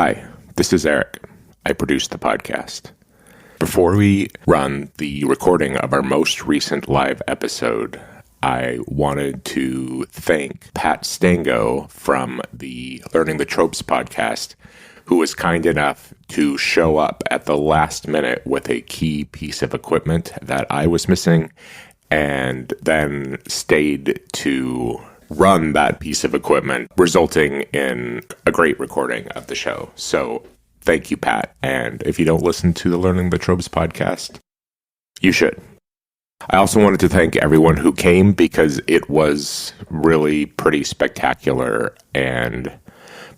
Hi, this is Eric. I produce the podcast. Before we run the recording of our most recent live episode, I wanted to thank Pat Stango from the Learning the Tropes podcast, who was kind enough to show up at the last minute with a key piece of equipment that I was missing, and then stayed to run that piece of equipment, resulting in a great recording of the show. So thank you, Pat. And if you don't listen to the Learning the Tropes podcast, you should. I also wanted to thank everyone who came because it was really pretty spectacular. And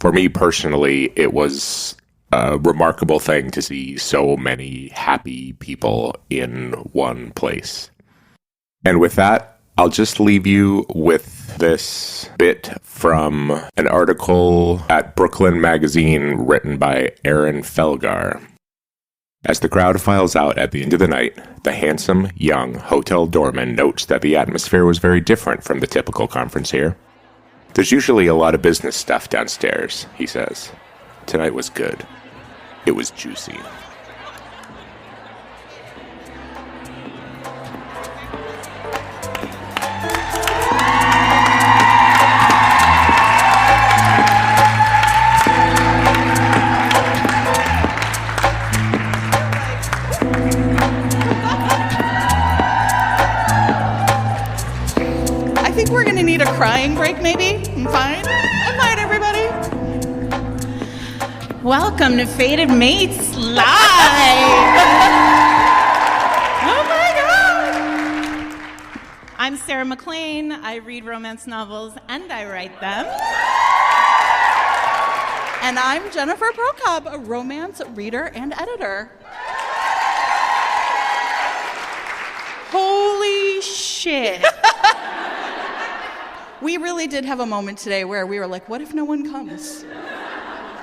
for me personally, it was a remarkable thing to see so many happy people in one place. And with that, I'll just leave you with this bit from an article at Brooklyn Magazine written by Erin Felgar. As the crowd files out at the end of the night, the handsome, young hotel doorman notes that the atmosphere was very different from the typical conference here. There's usually a lot of business stuff downstairs, he says. Tonight was good. It was juicy. Crying break, maybe? I'm fine, everybody. Welcome to Fated Mates Live. Oh my God. I'm Sarah McLean. I read romance novels and I write them. And I'm Jennifer Prokop, a romance reader and editor. Holy shit. We really did have a moment today where we were like, what if no one comes?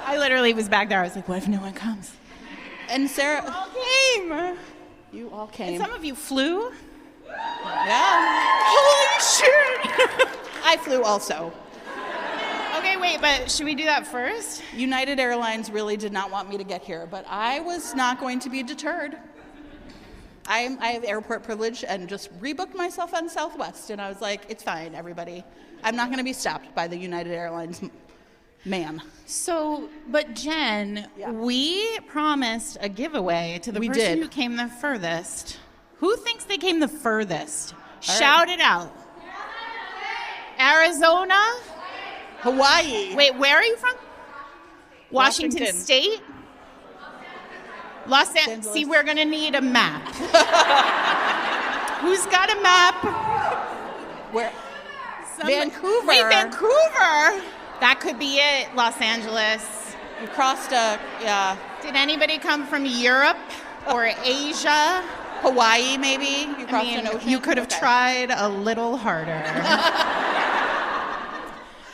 I literally was back there. I was like, what if no one comes? And Sarah... You all came. You all came. And some of you flew. Yeah. Holy shit. I flew also. Okay, wait, but should we do that first? United Airlines really did not want me to get here, but I was not going to be deterred. I have airport privilege and just rebooked myself on Southwest, and I was like, it's fine, everybody. I'm not going to be stopped by the United Airlines man. So, but Jen, we promised a giveaway to the person who came the furthest. Who thinks they came the furthest? Shout it out. Arizona? Hawaii. Wait, where are you from? Washington State? Los Angeles. See, we're going to need a map. Who's got a map? Where? Vancouver. Wait, Vancouver. That could be it. Los Angeles. You crossed yeah. Did anybody come from Europe or Asia? Hawaii, maybe? You crossed an ocean? You could have tried a little harder.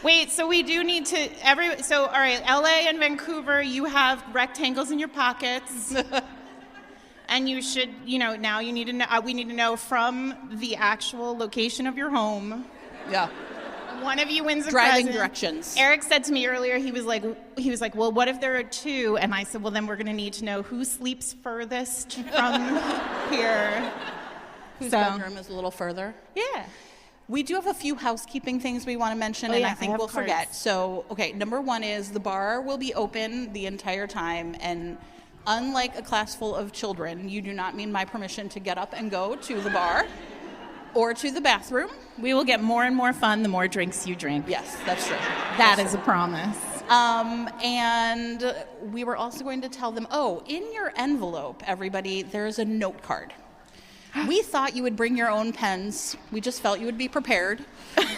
Wait, so we do need to, all right, LA and Vancouver, you have rectangles in your pockets. And you should, now you need to know, we need to know from the actual location of your home. Yeah. One of you wins a driving present. Directions. Eric said to me earlier, he was like, well, what if there are two? And I said, well, then we're going to need to know who sleeps furthest from here. Whose bedroom is a little further. Yeah. We do have a few housekeeping things we want to mention, and I think we'll forget. So, okay, number one is the bar will be open the entire time, and unlike a class full of children, you do not need my permission to get up and go to the bar or to the bathroom. We will get more and more fun the more drinks you drink. Yes, that's true. That is a promise. And we were also going to tell them, in your envelope, everybody, there's a note card. We thought you would bring your own pens. We just felt you would be prepared.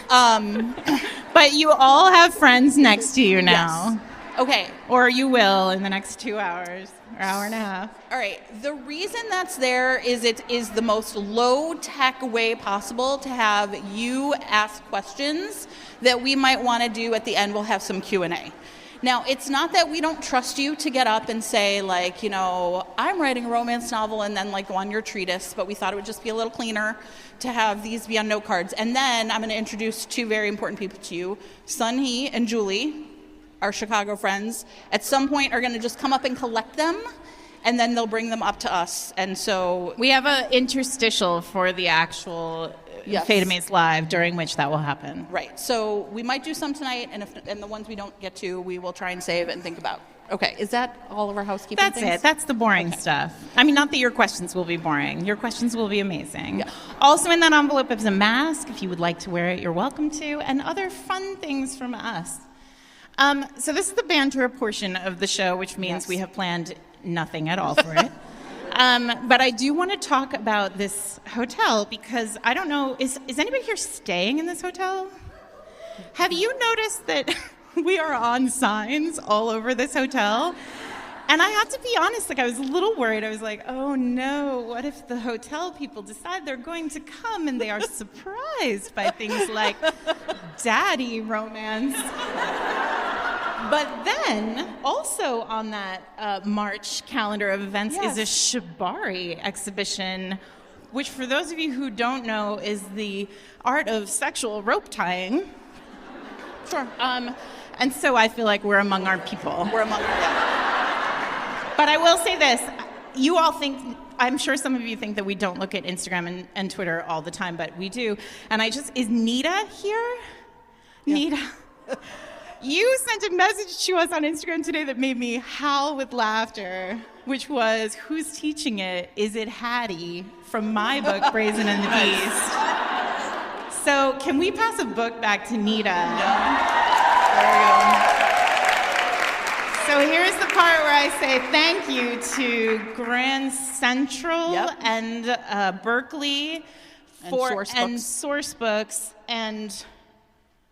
But you all have friends next to you now. Yes. Okay. Or you will in the next 2 hours or hour and a half. All right. The reason that's there is it is the most low-tech way possible to have you ask questions that we might want to do at the end. We'll have some Q&A. Now, it's not that we don't trust you to get up and say, like, I'm writing a romance novel and then, go on your treatise, but we thought it would just be a little cleaner to have these be on note cards. And then I'm going to introduce two very important people to you, Sunhee and Julie. our Chicago friends, at some point are going to just come up and collect them, and then they'll bring them up to us. And so we have an interstitial for the actual Fate Amaze Live, during which that will happen. Right. So we might do some tonight, and the ones we don't get to, we will try and save and think about. Okay, is that all of our housekeeping things? That's it. That's the boring stuff. I mean, not that your questions will be boring. Your questions will be amazing. Yeah. Also in that envelope is a mask. If you would like to wear it, you're welcome to, and other fun things from us. So this is the banter portion of the show, which means we have planned nothing at all for it. But I do want to talk about this hotel because I don't know, is anybody here staying in this hotel? Have you noticed that we are on signs all over this hotel? And I have to be honest, I was a little worried. I was like, oh no, what if the hotel people decide they're going to come and they are surprised by things like daddy romance? But then, also on that March calendar of events is a shibari exhibition, which for those of you who don't know is the art of sexual rope tying. Sure. And so I feel like we're among our people. We're among our people. But I will say this. You all think, I'm sure some of you think that we don't look at Instagram and Twitter all the time, but we do. And is Nita here? Yeah. Nita. You sent a message to us on Instagram today that made me howl with laughter, which was, who's teaching it? Is it Hattie from my book, Brazen and the Beast? So can we pass a book back to Nita? Yeah. There you go. So here's the part where I say thank you to Grand Central and Berkeley and Source Books. And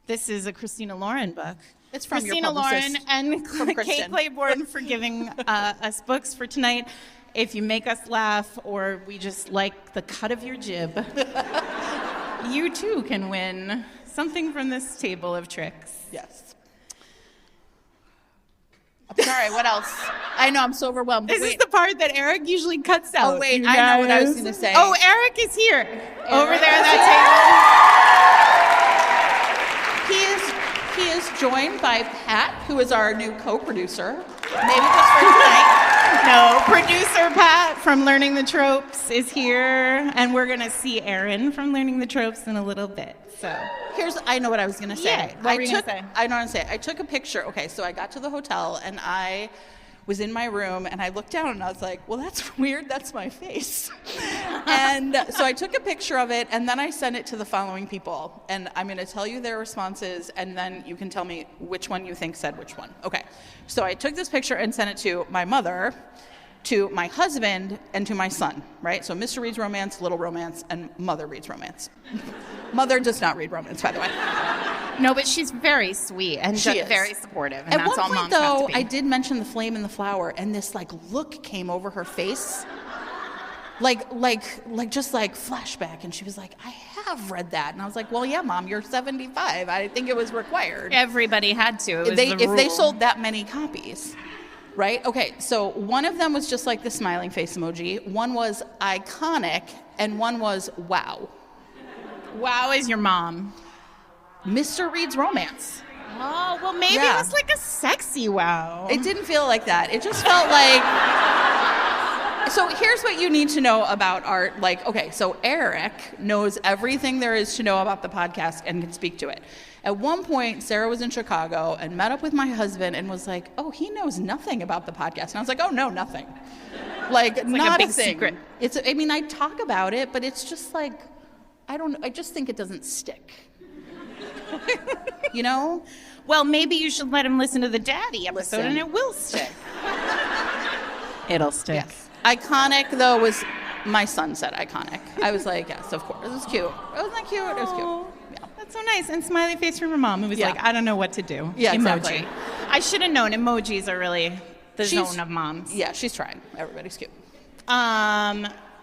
this is a Christina Lauren book. It's from Christina Lauren and Kate Claiborne for giving us books for tonight. If you make us laugh or we just like the cut of your jib, you too can win something from this table of tricks. Yes. I'm sorry, what else? I know, I'm so overwhelmed. This is the part that Eric usually cuts out. Oh, wait, I know what I was going to say. Oh, Eric is here. Over there at that table. He is joined by Pat, who is our new co-producer. Maybe just for tonight. No, producer Pat from Learning the Tropes is here, and we're going to see Erin from Learning the Tropes in a little bit. So I know what I was going to say. Yeah, what were you going to say? I know what I'm saying. I took a picture. Okay, so I got to the hotel, and I was in my room, and I looked down, and I was like, well, that's weird. That's my face. And so I took a picture of it, and then I sent it to the following people. And I'm going to tell you their responses, and then you can tell me which one you think said which one. Okay, so I took this picture and sent it to my mother, to my husband, and to my son, right? So Mr. reads romance, Little romance, and Mother reads romance. Mother does not read romance, by the way. No, but she's very sweet and very supportive, and that's all moms have to be. At one point, though, I did mention the flame in the flower, and this look came over her face, like just flashback, and she was like, "I have read that," and I was like, "Well, yeah, Mom, you're 75. I think it was required. Everybody had to. It was if they sold that many copies." Right? Okay, so one of them was just like the smiling face emoji. One was iconic, and one was wow. Wow is your mom. Mr. Reads romance. Oh, well, maybe it was like a sexy wow. It didn't feel like that. It just felt like... So here's what you need to know about art. Okay, so Eric knows everything there is to know about the podcast and can speak to it. At one point, Sarah was in Chicago and met up with my husband and was like, oh, he knows nothing about the podcast. And I was like, oh, no, nothing. It's not a big thing. secret. I talk about it, but it's just I don't know. I just think it doesn't stick. You know? Well, maybe you should let him listen to the Daddy episode and it will stick. It'll stick. Yes. Iconic, though, was my son said iconic. I was like, yes, of course. It was cute. Wasn't that cute? It was cute. Yeah. That's so nice. And smiley face from her mom. It was I don't know what to do. Yeah, emoji. Exactly. I should have known emojis are really the zone of moms. Yeah, she's trying. Everybody's cute.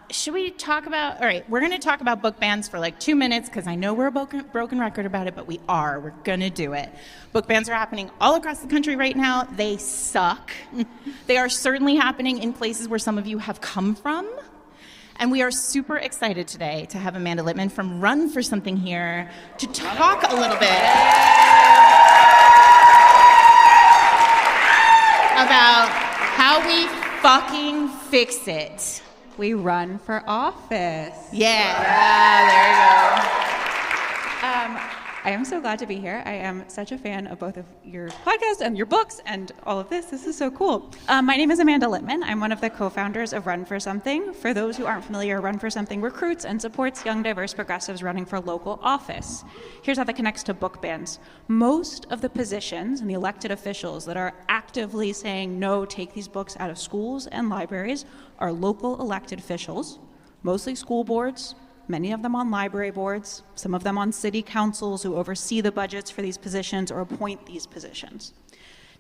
Should we talk about... All right, we're going to talk about book bans for 2 minutes because I know we're a broken record about it, but we're going to do it. Book bans are happening all across the country right now. They suck. They are certainly happening in places where some of you have come from. And we are super excited today to have Amanda Litman from Run for Something here to talk a little bit about how we fucking fix it. We run for office. Yeah, there you go. I am so glad to be here. I am such a fan of both of your podcasts and your books and all of this. This is so cool. My name is Amanda Litman. I'm one of the co-founders of Run for Something. For those who aren't familiar, Run for Something recruits and supports young, diverse progressives running for local office. Here's how that connects to book bans. Most of the positions and the elected officials that are actively saying, no, take these books out of schools and libraries are local elected officials, mostly school boards, many of them on library boards, some of them on city councils who oversee the budgets for these positions or appoint these positions.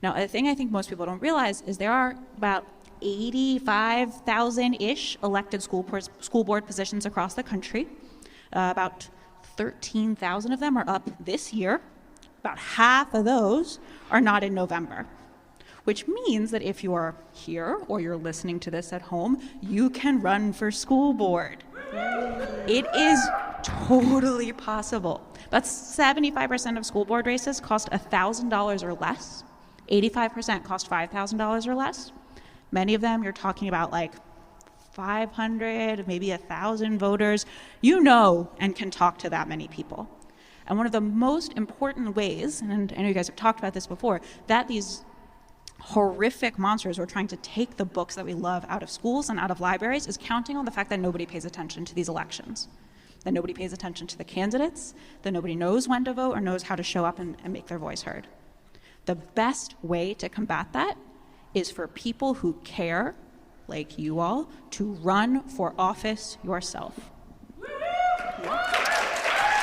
Now, the thing I think most people don't realize is there are about 85,000-ish elected school board positions across the country. About 13,000 of them are up this year. About half of those are not in November, which means that if you are here or you're listening to this at home, you can run for school board. It is totally possible. About 75% of school board races cost $1,000 or less. 85% cost $5,000 or less. Many of them, you're talking about like 500, maybe 1,000 voters. You know and can talk to that many people. And one of the most important ways, and I know you guys have talked about this before, that these horrific monsters who are trying to take the books that we love out of schools and out of libraries is counting on the fact that nobody pays attention to these elections, that nobody pays attention to the candidates, that nobody knows when to vote or knows how to show up and make their voice heard. The best way to combat that is for people who care, like you all, to run for office yourself.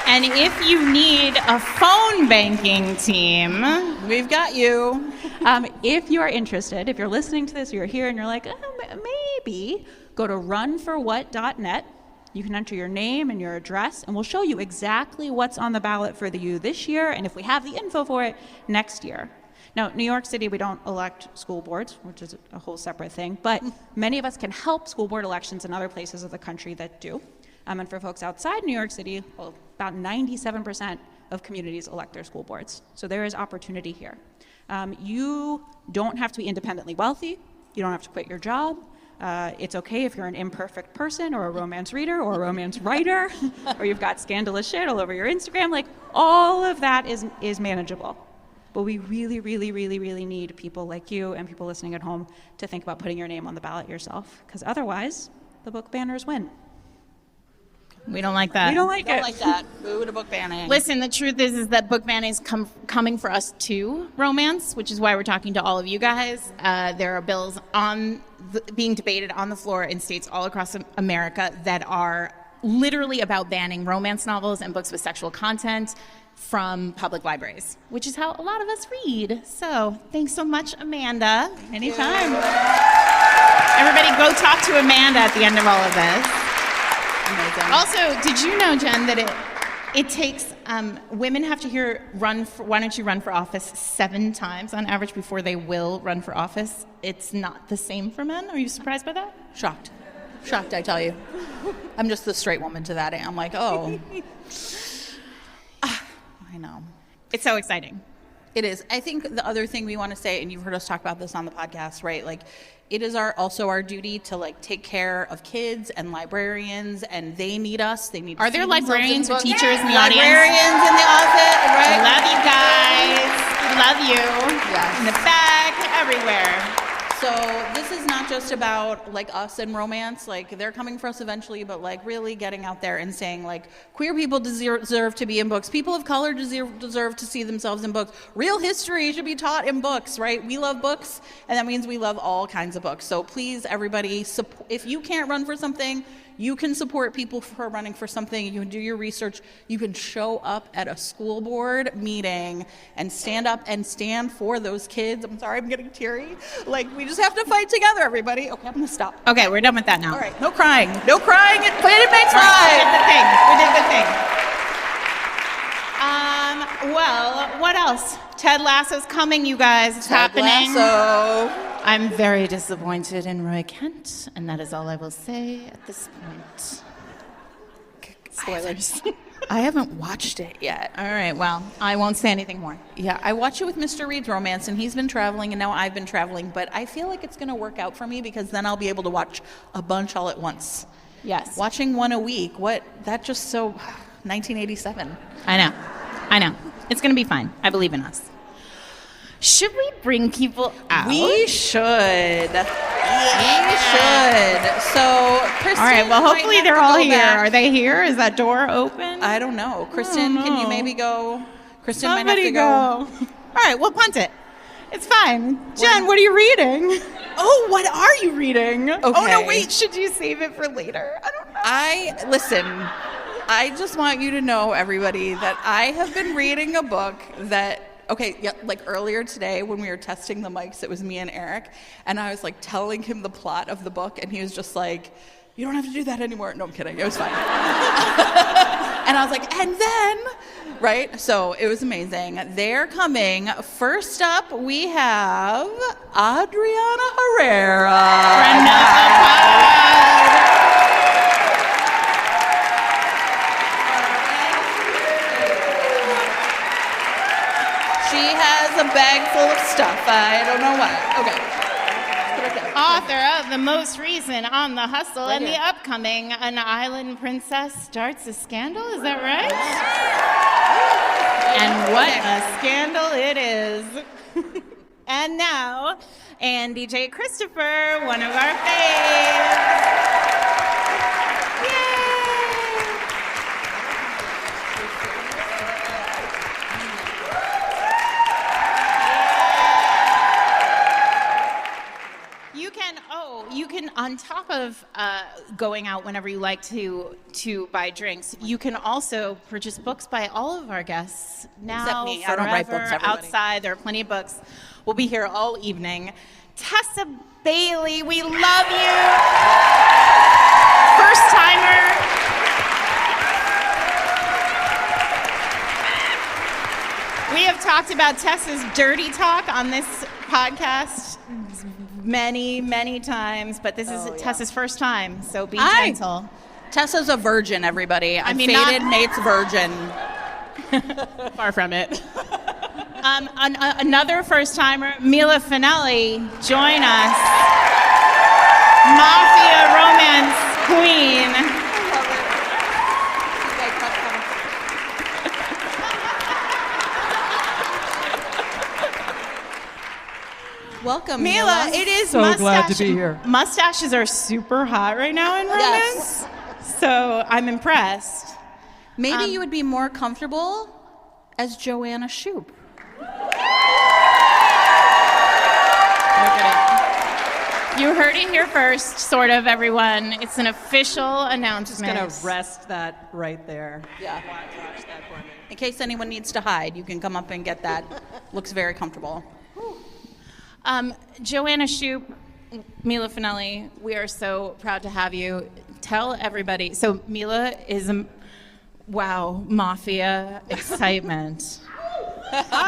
And if you need a phone banking team, We've got you. If you are interested, if you're listening to this, you're here and you're like, maybe, go to runforwhat.net. You can enter your name and your address, and we'll show you exactly what's on the ballot for you this year, and if we have the info for it, next year. Now, New York City, we don't elect school boards, which is a whole separate thing, but many of us can help school board elections in other places of the country that do. And for folks outside New York City, well, about 97% of communities elect their school boards. So there is opportunity here. You don't have to be independently wealthy. You don't have to quit your job. It's okay if you're an imperfect person or a romance reader or a romance writer or you've got scandalous shit all over your Instagram. Like, all of that is manageable. But we really, really, really, really need people like you and people listening at home to think about putting your name on the ballot yourself, because otherwise the book banners win. we don't like that. We don't like Don't it. like that. Boo to book banning. Listen, the truth is that book banning is coming for us too, romance, which is why we're talking to all of you guys. There are bills being debated on the floor in states all across America that are literally about banning romance novels and books with sexual content from public libraries, which is how a lot of us read. So thanks so much, Amanda. Anytime. Everybody go talk to Amanda at the end of all of this. Amazing. Also, did you know, Jen, that it takes, women have to hear why don't you run for office 7 times on average before they will run for office? It's not the same for men. Are you surprised by that? Shocked, I tell you. I'm just the straight woman to that. I'm like, oh. I know. It's so exciting. It is. I think the other thing we want to say, and you've heard us talk about this on the podcast, right? Like, it is also our duty to like take care of kids and librarians, and they need us. They need. Are there librarians or teachers in the audience? Librarians in the office, right? Love you guys. Love you. Yes. In the back, everywhere. So this is not just about like us and romance. Like, they're coming for us eventually, but like really getting out there and saying like queer people deserve to be in books. People of color deserve to see themselves in books. Real history should be taught in books, right? We love books, and that means we love all kinds of books. So please, everybody, if you can't run for something, you can support people who are running for something. You can do your research. You can show up at a school board meeting and stand up and stand for those kids. I'm sorry, I'm getting teary. Like, we just have to fight together, everybody. Okay, I'm going to stop. Okay, we're done with that now. All right, no crying. No crying. Planet makes live. We did the thing. Well, what else? Ted Lasso's coming, you guys. It's happening. So I'm very disappointed in Roy Kent, and that is all I will say at this point. spoilers. I haven't watched it yet. All right, well, I won't say anything more. Yeah, I watched it with Mr. Reed's Romance, and he's been traveling, and now I've been traveling, but I feel like it's going to work out for me because then I'll be able to watch a bunch all at once. Yes. Watching one a week, that just so 1987. I know. It's going to be fine. I believe in us. Should we bring people out? We should. We should. So, Kristen. All right, well, might hopefully have they're to all go here. back. Are they here? Is that door open? I don't know. Kristen, can you maybe go? Kristen Somebody might have to go. All right, we'll punt it. It's fine. Jen, what are you reading? Oh, what are you reading? Okay. Oh, no, wait. Should you save it for later? I don't know. Listen, I just want you to know, everybody, that I have been reading a book that, like earlier today when we were testing the mics, it was me and Eric, and I was like telling him the plot of the book, and he was just like, you don't have to do that anymore. No, I'm kidding. It was fine. And I was like, and then, right? So it was amazing. They're coming. First up, we have Adriana Herrera. She has a bag full of stuff. I don't know what. Okay. Author of the most recent On the Hustle Right and here. the upcoming An Island Princess Starts a Scandal. Is that right? And what a scandal it is. And now, Andie Christopher, one of our faves. You can, on top of going out whenever you like to buy drinks, you can also purchase books by all of our guests now. Except me. I Forever, don't write books, everybody. outside. There are plenty of books. We'll be here all evening. Tessa Bailey, we love you. First timer. We have talked about Tessa's dirty talk on this podcast many, many times, but this is Tessa's first time, so be gentle. Tessa's a virgin, everybody. I mean, faded Nate's virgin. Far from it. Another first-timer, Mila Finelli, join us. Mafia romance queen. Welcome, Mila, it is so glad to be here. Mustaches are super hot right now in romance, so I'm impressed. Maybe you would be more comfortable as Joanna Shupe. You heard it here first, sort of, everyone. It's an official announcement. Just gonna rest that right there. Yeah. Watch that for me. In case anyone needs to hide, you can come up and get that. Looks very comfortable. Joanna Shupe, Mila Finelli, we are so proud to have you. Tell everybody. So Mila is mafia excitement.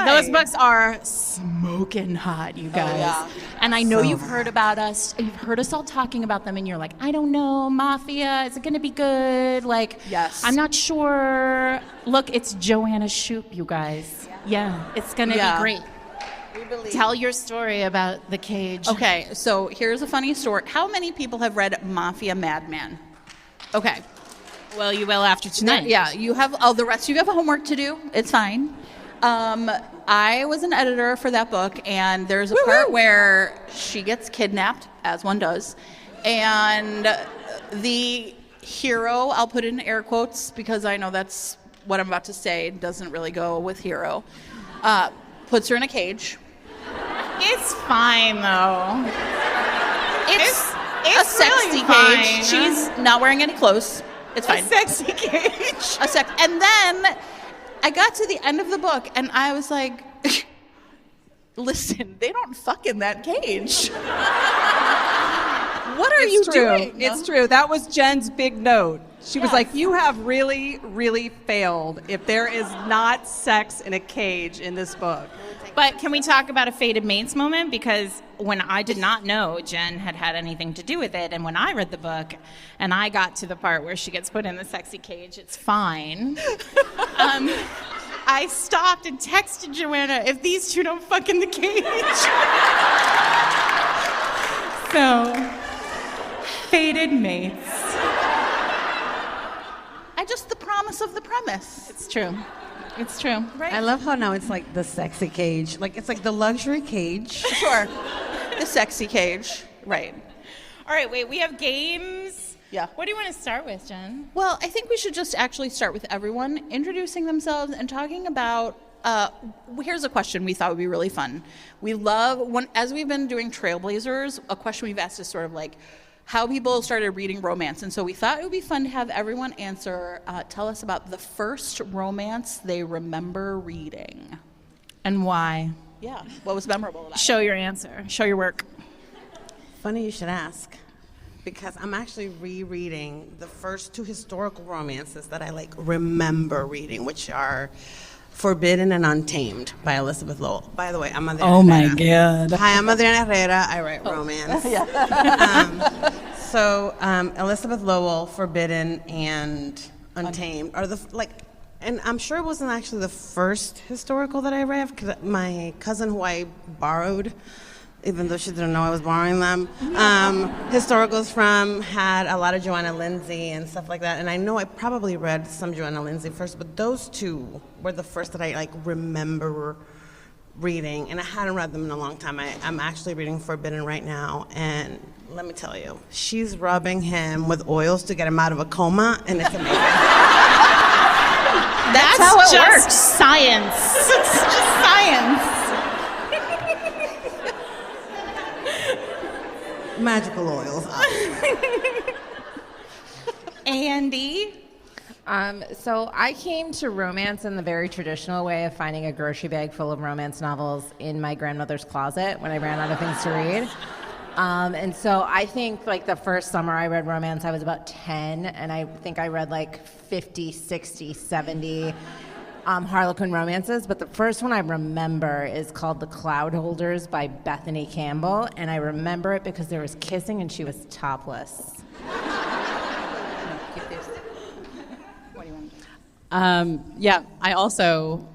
Those books are smoking hot, you guys. yeah. And I know you've heard about us. You've heard us all talking about them, and you're like, I don't know, mafia, is it going to be good? Like, Yes. I'm not sure. Look, it's Joanna Shupe, you guys. Yeah, it's going to be great. Tell your story about the cage. Okay, so here's a funny story. How many people have read Mafia Madman? Okay. Well, you will after tonight. Yeah, you have the rest. You have homework to do. It's fine. I was an editor for that book, and there's a part where she gets kidnapped, as one does, and the hero, I'll put in air quotes because I know that's what I'm about to say doesn't really go with hero, puts her in a cage. It's fine, though. It's It's a sexy really cage. fine. She's not wearing any clothes. It's fine. A sexy cage. And then I got to the end of the book, and I was like, listen, they don't fuck in that cage. What are you doing? It's true. That was Jen's big note. She was like, you have really, really failed if there is not sex in a cage in this book. But can we talk about a fated mates moment? Because when I did not know Jen had anything to do with it, and when I read the book and I got to the part where she gets put in the sexy cage, it's fine. I stopped and texted Joanna, if these two don't fuck in the cage. So, fated mates. The promise of the premise. It's true. It's true. Right? I love how now it's like the sexy cage. Like, it's like the luxury cage. Sure. The sexy cage. Right. All right, wait, we have games. Yeah. What do you want to start with, Jen? Well, I think we should just actually start with everyone introducing themselves and talking about, here's a question we thought would be really fun. We love, as we've been doing Trailblazers, a question we've asked is sort of like, how people started reading romance. And so we thought it would be fun to have everyone tell us about the first romance they remember reading. And why? Yeah, what was memorable about it? Show your answer. Show your work. Funny you should ask, because I'm actually rereading the first two historical romances that I remember reading, which are Forbidden and Untamed by Elizabeth Lowell. By the way, I'm Adriana. Oh my God. Hi, I'm Adriana Herrera. I write romance. So Elizabeth Lowell, Forbidden and Untamed are and I'm sure it wasn't actually the first historical that I read, because my cousin who I borrowed, even though she didn't know I was borrowing them, historicals from, had a lot of Joanna Lindsay and stuff like that. And I know I probably read some Joanna Lindsay first, but those two were the first that I remember reading, and I hadn't read them in a long time. I'm actually reading Forbidden right now, and let me tell you, she's rubbing him with oils to get him out of a coma, and it's amazing. That's how it just works. Science. It's just science. Magical oils. Andie? So I came to romance in the very traditional way of finding a grocery bag full of romance novels in my grandmother's closet when I ran out of things to read. And so I think the first summer I read romance, I was about 10, and I think I read 50, 60, 70 Harlequin romances, but the first one I remember is called The Cloud Holders by Bethany Campbell, and I remember it because there was kissing and she was topless. Yeah, I also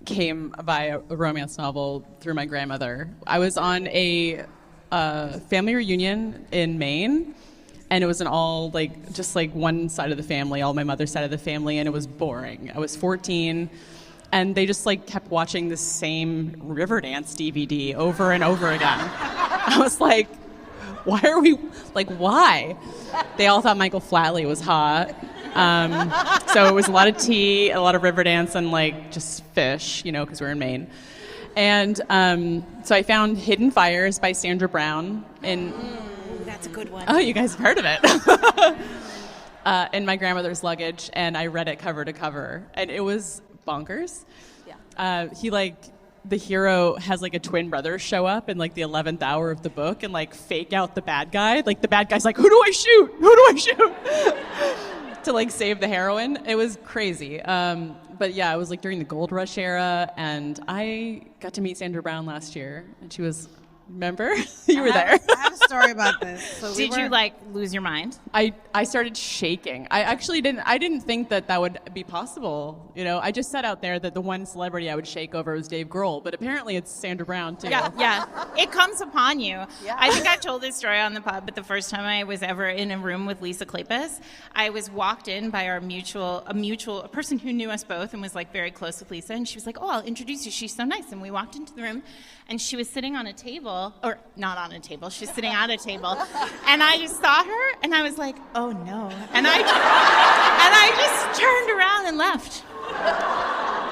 came by a romance novel through my grandmother. I was on a family reunion in Maine, and it was an all just one side of the family, all my mother's side of the family, and it was boring. I was 14, and they just kept watching the same Riverdance DVD over and over again. I was like, why are we why? They all thought Michael Flatley was hot. So it was a lot of tea, a lot of Riverdance, and just fish, because we're in Maine. And so I found Hidden Fires by Sandra Brown That's a good one. Oh, you guys have heard of it. In my grandmother's luggage, and I read it cover to cover, and it was bonkers. Yeah. The hero has a twin brother show up in the 11th hour of the book and fake out the bad guy. The bad guy's who do I shoot? Who do I shoot? To save the heroine. It was crazy. But yeah, it was during the Gold Rush era, and I got to meet Sandra Brown last year, and she was, remember? You were there. I have a story about this. So Did you lose your mind? I started shaking. I actually didn't think that would be possible. I just said out there that the one celebrity I would shake over was Dave Grohl, but apparently it's Sandra Brown too. Yeah. It comes upon you. Yeah. I think I've told this story on the pod, but the first time I was ever in a room with Lisa Kleypas, I was walked in by a person who knew us both and was very close with Lisa, and she was like, "Oh, I'll introduce you. She's so nice." And we walked into the room, and she was sitting on a table, or not on a table. She was sitting at a table, and I just saw her, and I was like, "Oh no!" And I just turned around and left,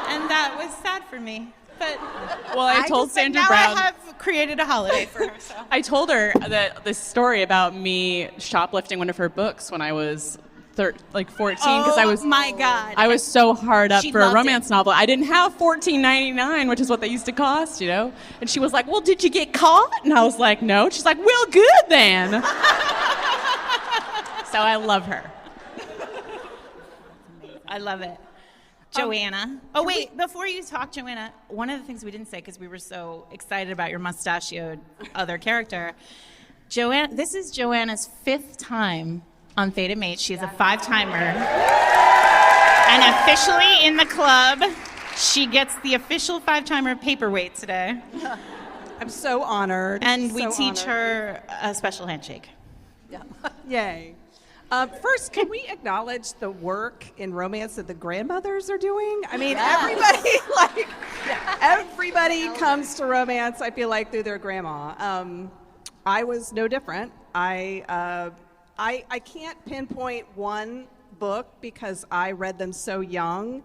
and that was sad for me. But I told Sandra now Brown. I have created a holiday for her. So. I told her that this story about me shoplifting one of her books when I was 14, because I was. Oh my God! I was so hard up She for a loved romance it. novel. I didn't have $14.99, which is what they used to cost, And she was like, "Well, did you get caught?" And I was like, "No." She's like, "Well, good then." So I love her. I love it. Joanna. Wait, before you talk, Joanna, one of the things we didn't say because we were so excited about your mustachioed other character, Joanna, this is Joanna's 5th time on Fated Mates. She's a 5-timer. And officially in the club, she gets the official 5-timer paperweight today. I'm so honored. And we teach her a special handshake. Yeah. Yay. First, can we acknowledge the work in romance that the grandmothers are doing? I mean, everybody comes to romance, I feel like, through their grandma. I was no different. I can't pinpoint one book because I read them so young,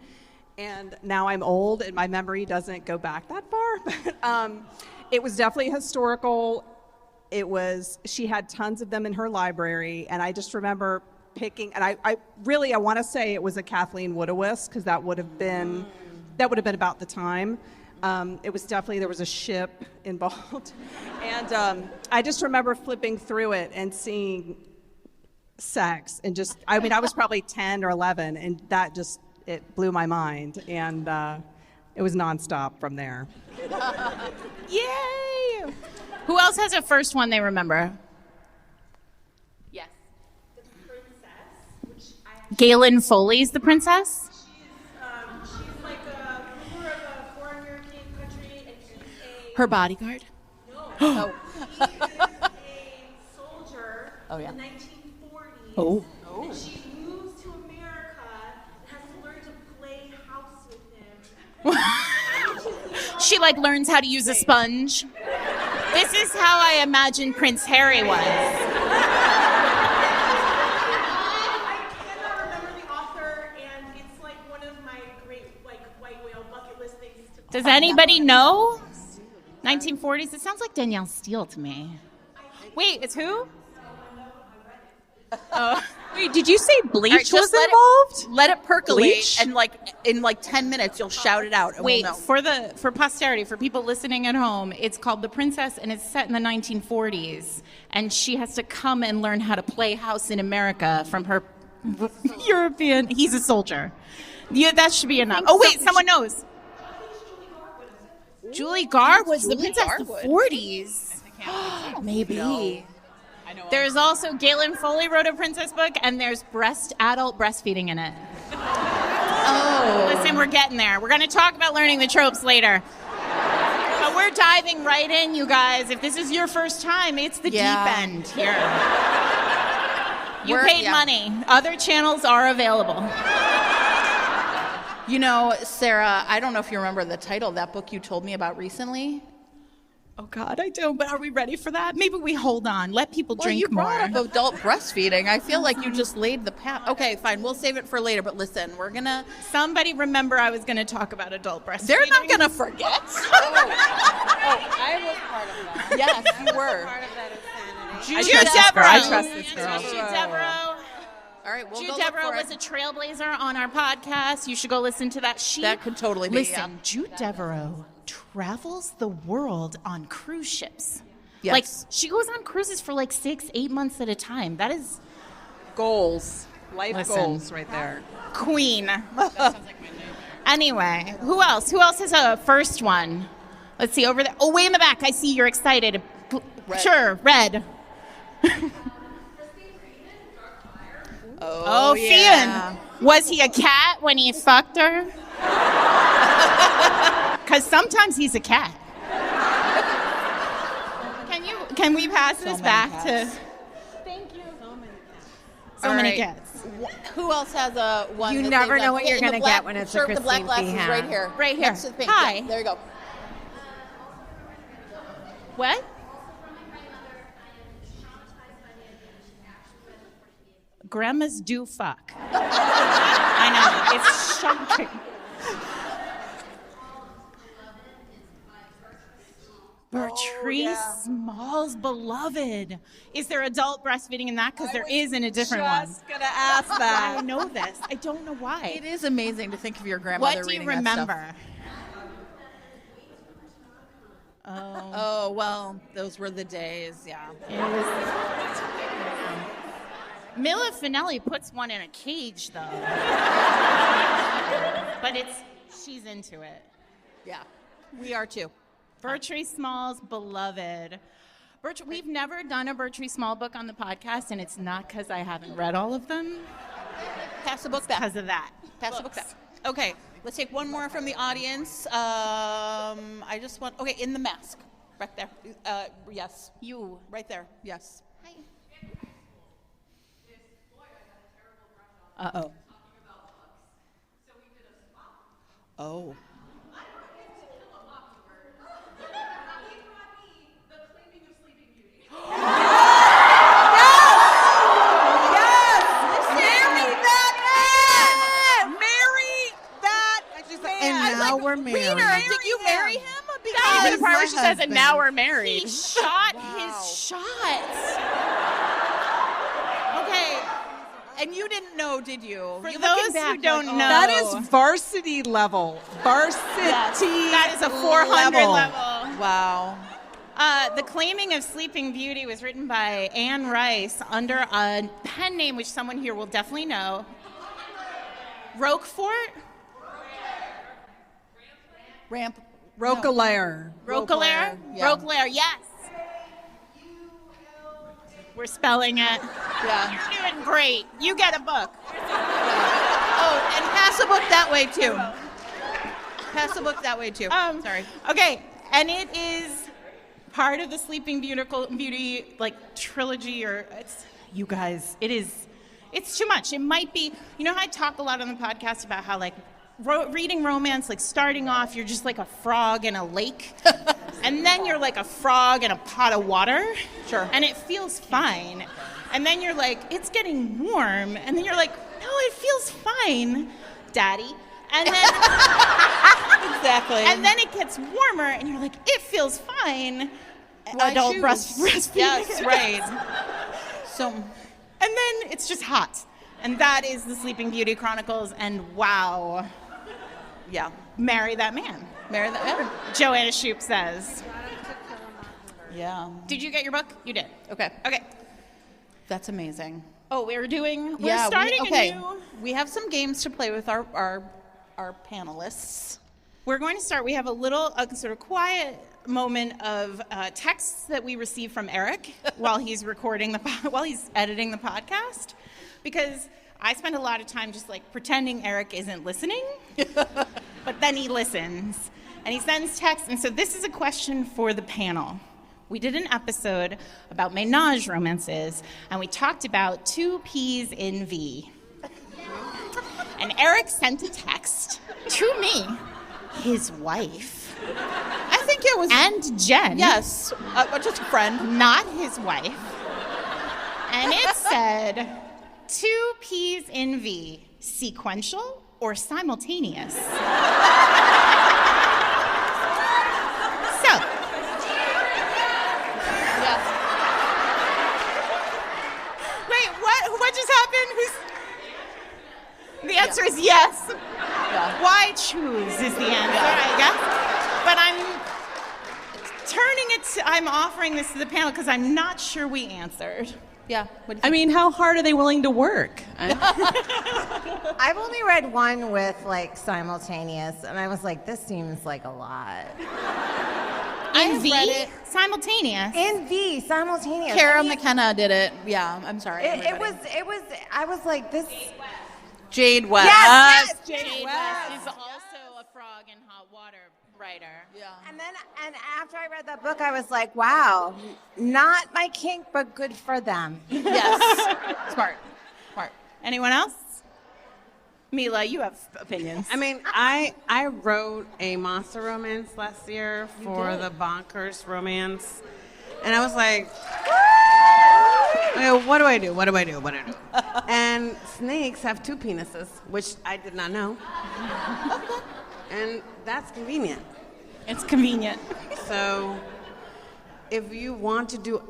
and now I'm old and my memory doesn't go back that far. But it was definitely historical. She had tons of them in her library, and I just remember picking, and I want to say it was a Kathleen Woodowist, because that would have been about the time. It was definitely, there was a ship involved. And I just remember flipping through it and seeing sex, and I was probably 10 or 11, and that just, it blew my mind, and it was nonstop from there. Yay! Who else has a first one they remember? Yes. The princess, Galen Foley's The Princess? she's like a ruler of a foreign European country, and she's Her bodyguard? No. She is a soldier in the 1940s. Oh. And she moves to America and has to learn to play house with him. She learns how to use a sponge. This is how I imagine Prince Harry was. I cannot remember the author, and it's one of my great white whale bucket list things. Does anybody know? 1940s? It sounds like Danielle Steele to me. Wait, it's who? Wait, did you say Bleach All right, was just involved? Let it percolate, Bleach? and in 10 minutes you'll shout it out. And Wait, we'll know. for posterity, for people listening at home, it's called The Princess, and it's set in the 1940s. And she has to come and learn how to play house in America from her European. He's a soldier. Yeah, that should be enough. Oh wait, someone knows. Julie Garb was the princess of the 40s. Maybe. There's also Galen Foley wrote a princess book, and there's adult breastfeeding in it. Oh. Listen, we're getting there. We're going to talk about learning the tropes later. But we're diving right in, you guys. If this is your first time, it's the deep end here. You paid money. Other channels are available. You know, Sarah, I don't know if you remember the title of that book you told me about recently. Oh, God, I don't. But are we ready for that? Maybe we hold on. Let people drink more. Brought up adult breastfeeding. I feel like you just laid the path. Okay, fine. We'll save it for later. But listen, we're going to... Somebody remember I was going to talk about adult breastfeeding. They're not going to forget. I was part of that. Yes, you were. Part of that insanity. I trust this girl. Jude Devereaux. All right, we'll Jude go look Devereaux for was it. a trailblazer on our podcast. You should go listen to that. That could totally be, Listen, Jude Devereaux travels the world on cruise ships. Yes. She goes on cruises for 6-8 months at a time. That is Goals. Life Listen. goals right there. queen. Anyway, who else? Who else has a first one? Let's see, over there. Oh, way in the back. I see you're excited. Red. Sure, red. Oh, yeah. Fian. Was he a cat when he fucked her? Because sometimes he's a cat. Can we pass this back to? Thank you. So many cats. Who else has a one? You that never they've know done? what you're In the gonna black get when it's a shirt with the black Christine glasses Fee right hat. here. Right here. Next to the pink. Hi. Yeah, there you go. What? Grandmas do fuck. I know. It's shocking. Bertrice Small's Beloved. Is there adult breastfeeding in that? Because there is in a different one. Just gonna ask that. I know this. I don't know why. It is amazing to think of your grandmother What do you reading that stuff. remember? Oh, well, those were the days, yeah. Mila Finelli puts one in a cage, though. But she's into it. Yeah, we are too. Bertree Small's beloved. We've never done a Bertree Small book on the podcast, and it's not because I haven't read all of them. Pass the book back. Because of that. Pass the book back. Okay, let's take one more from the audience. Okay, in the mask. Right there. Yes. You. Right there. Yes. Hi. Uh-oh. Oh. We're married. Did you marry him? Even the part where she says, and now we're married. He shot his shots. Okay. And you didn't know, did you? For You're those looking back who don't like, know. That is varsity level. That is a 400 level. Wow. The Claiming of Sleeping Beauty was written by Anne Rice under a pen name which someone here will definitely know. Roquefort? Roquelaire. Roquelaire? Yeah. Roquelaire, yes. We're spelling it. Yeah. You're doing great. You get a book. Oh, and pass the book that way too. Pass the book that way too. Sorry. Okay, and it is part of the Sleeping Beauty like trilogy, or you guys, it's too much. It might be, you know how I talk a lot on the podcast about how like reading romance, like starting off, you're just like a frog in a lake, and then you're like a frog in a pot of water. Sure. And it feels fine. And then you're like, it's getting warm, and then you're like, no, it feels fine, Daddy. And then Exactly. and then it gets warmer, and you're like, it feels fine. Adult breastfeeding. Yes, right. So, and then it's just hot. And that is the Sleeping Beauty Chronicles, and wow. yeah. Marry that man. Marry that man. Joanna Shupe says. Yeah. Did you get your book? You did. Okay. Okay. That's amazing. Oh, we're starting a new... We have some games to play with our panelists. We're going to start. We have a sort of quiet moment of texts that we received from Eric while he's while he's editing the podcast, because I spend a lot of time just like pretending Eric isn't listening, but then he listens and he sends texts. And so this is a question for the panel. We did an episode about ménage romances, and we talked about 2 P's in V. And Eric sent a text to me, his wife. I think it was. And Jen. Yes. Just a friend. Not his wife. And it said, 2 P's in V, sequential or simultaneous? So. Yes. Wait, what just happened? The answer is yes. Yeah. Why choose is the answer, I guess. But I'm offering this to the panel because I'm not sure we answered. Yeah. I mean, how hard are they willing to work? I've only read one with like simultaneous, and I was like, this seems like a lot. In have V? read it. Simultaneous. In V, simultaneous. Kara I mean, McKenna did it. Yeah, I'm sorry. it was, I was like, this. Jade West. Yes, Jade West is also a frog in hot water writer. Yeah. And after I read that book, I was like, wow, not my kink, but good for them. Yes. Smart. Anyone else? Mila, you have opinions. I mean, I wrote a monster romance last year for the Bonkers romance, and I was like, okay, what do I do? And snakes have 2 penises, which I did not know. And that's convenient. It's convenient. So if you want to do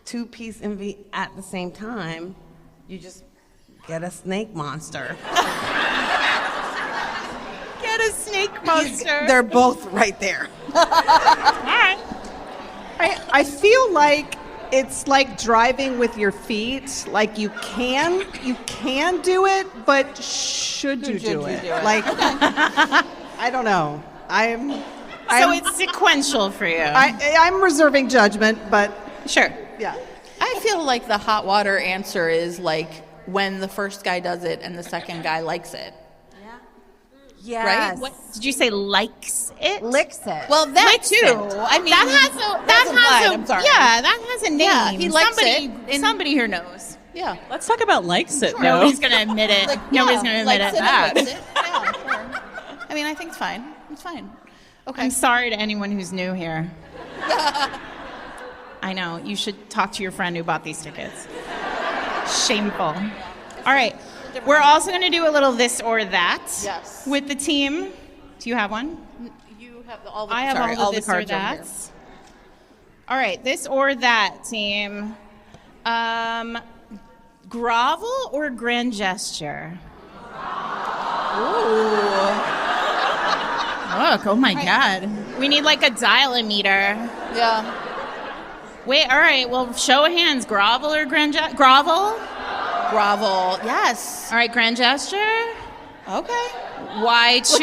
2-piece MV at the same time, you just get a snake monster. Get a snake monster. They're both right there. All right. I feel like it's like driving with your feet. Like you can do it, but should you do it? Like, I don't know. So it's sequential for you. I'm reserving judgment, but sure. Yeah. I feel like the hot water answer is like when the first guy does it and the second guy likes it. Yes. Right? What did you say? Likes it? Licks it. Well, that Licks too. it. I mean, that has a I'm sorry. Yeah, that has a name. Yeah, he likes Somebody here knows. Yeah. Let's talk about likes it, though. Nobody's gonna admit it. Nobody's gonna admit likes it. and likes it. Yeah, sure. I mean, I think it's fine. It's fine. Okay. I'm sorry to anyone who's new here. I know. You should talk to your friend who bought these tickets. Shameful. All right. We're also going to do a little this or that with the team. Do you have one? You have all the I have all the this or that's. All right. This or that, team. Grovel or grand gesture? Look, oh my God. We need like a dial-a-meter. Yeah. Wait, all right, well, show of hands. Grovel or grand gesture? Grovel? Grovel. Yes. All right, grand gesture? Okay. Why choose?